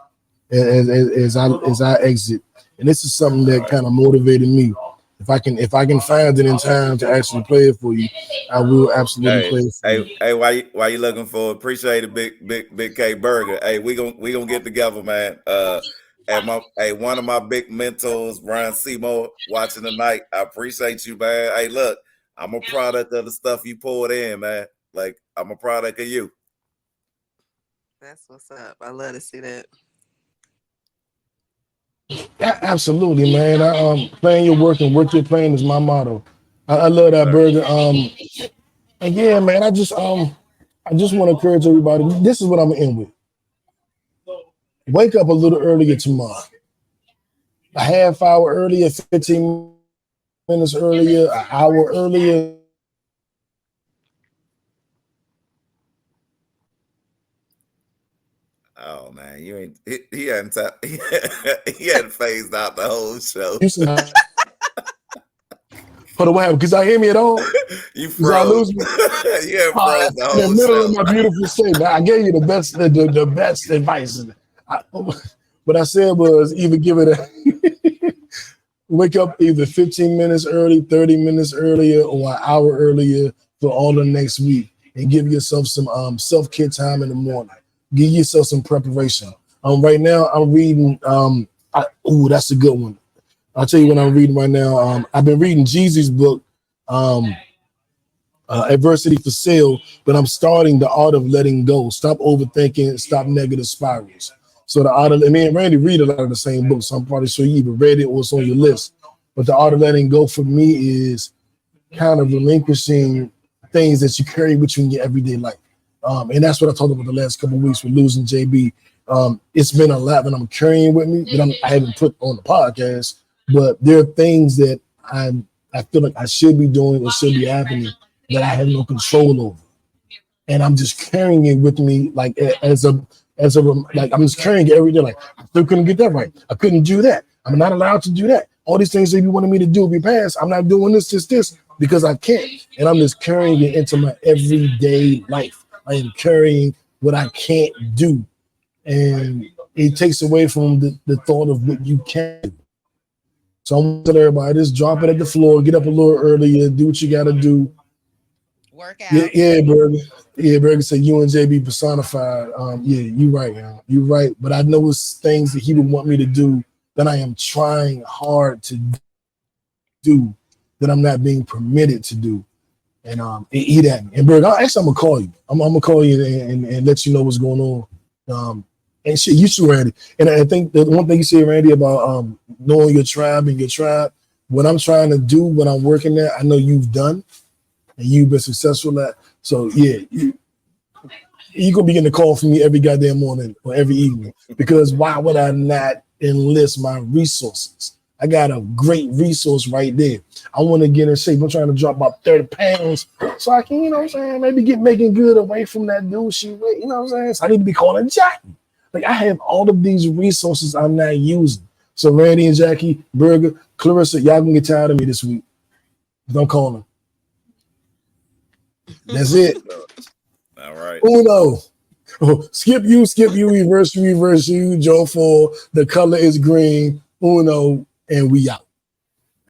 as I exit, and this is something that kind of motivated me. If I can find it in time to actually play it for you, I will absolutely play it for you. Hey, why you looking for? Appreciate it, big K Burger. Hey, we gonna get together, man. And one of my big mentors, Brian Seymour, watching tonight. I appreciate you, man. Hey, look, I'm a product of the stuff you poured in, man. Like, I'm a product of you. That's what's up. I love to see that. Yeah, absolutely, man. Plan your work and work your plan is my motto. I love that, Burger. And yeah, man, I just want to encourage everybody. This is what I'm gonna end with. Wake up a little earlier tomorrow. A half hour earlier, 15 minutes earlier, an hour earlier. Oh man, you ain't he hadn't he hadn't phased out the whole show. For the way, because I hear me at all. You froze. I lose me. You froze the whole in the middle show. of my beautiful statement. I gave you the best advice. What I said was either give it a wake up either 15 minutes early, 30 minutes earlier, or an hour earlier for all the next week, and give yourself some self-care time in the morning. Give yourself some preparation. Right now I'm reading. That's a good one. I'll tell you what I'm reading right now. I've been reading Jeezy's book, Adversity for Sale, but I'm starting The Art of Letting Go. Stop overthinking, stop negative spirals. So the art of, me and Randy read a lot of the same books, so I'm probably sure you either read it or it's on your list. But The Art of Letting Go for me is kind of relinquishing things that you carry with you in your everyday life. And that's what I talked about the last couple of weeks with losing JB. It's been a lot that I'm carrying with me that I haven't put on the podcast. But there are things that I feel like I should be doing or should be happening that I have no control over, and I'm just carrying it with me, like as a like I'm just carrying it every day. Like, I still couldn't get that right. I couldn't do that. I'm not allowed to do that. All these things that you wanted me to do be passed. I'm not doing this because I can't, and I'm just carrying it into my everyday life. I am carrying what I can't do, and it takes away from the thought of what you can do. So I'm telling everybody, just drop it at the floor, get up a little earlier, do what you got to do. Work out. Yeah, Burger. Yeah, Burger said you and JB personified. Yeah, you're right, man. You're right. But I know it's things that he would want me to do that I am trying hard to do that I'm not being permitted to do. And eat at me. And Burger, actually, I'm going to call you. I'm going to call you and let you know what's going on. And shit, you should, Randy. And I think the one thing you said, Randy, about knowing your tribe and your tribe, what I'm trying to do, what I'm working at, I know you've done, and you've been successful at. So, yeah, you're going to be getting a call from me every goddamn morning or every evening, because why would I not enlist my resources? I got a great resource right there. I want to get in shape. I'm trying to drop about 30 pounds so I can, you know what I'm saying, maybe get making good away from that dude she with, you know what I'm saying? So I need to be calling Jackie. Like, I have all of these resources I'm not using. So Randy and Jackie, Burger, Clarissa, y'all gonna get tired of me this week. Don't call them. That's it. All right. Uno. Skip you, reverse you, Joe 4. The color is green. Uno, and we out.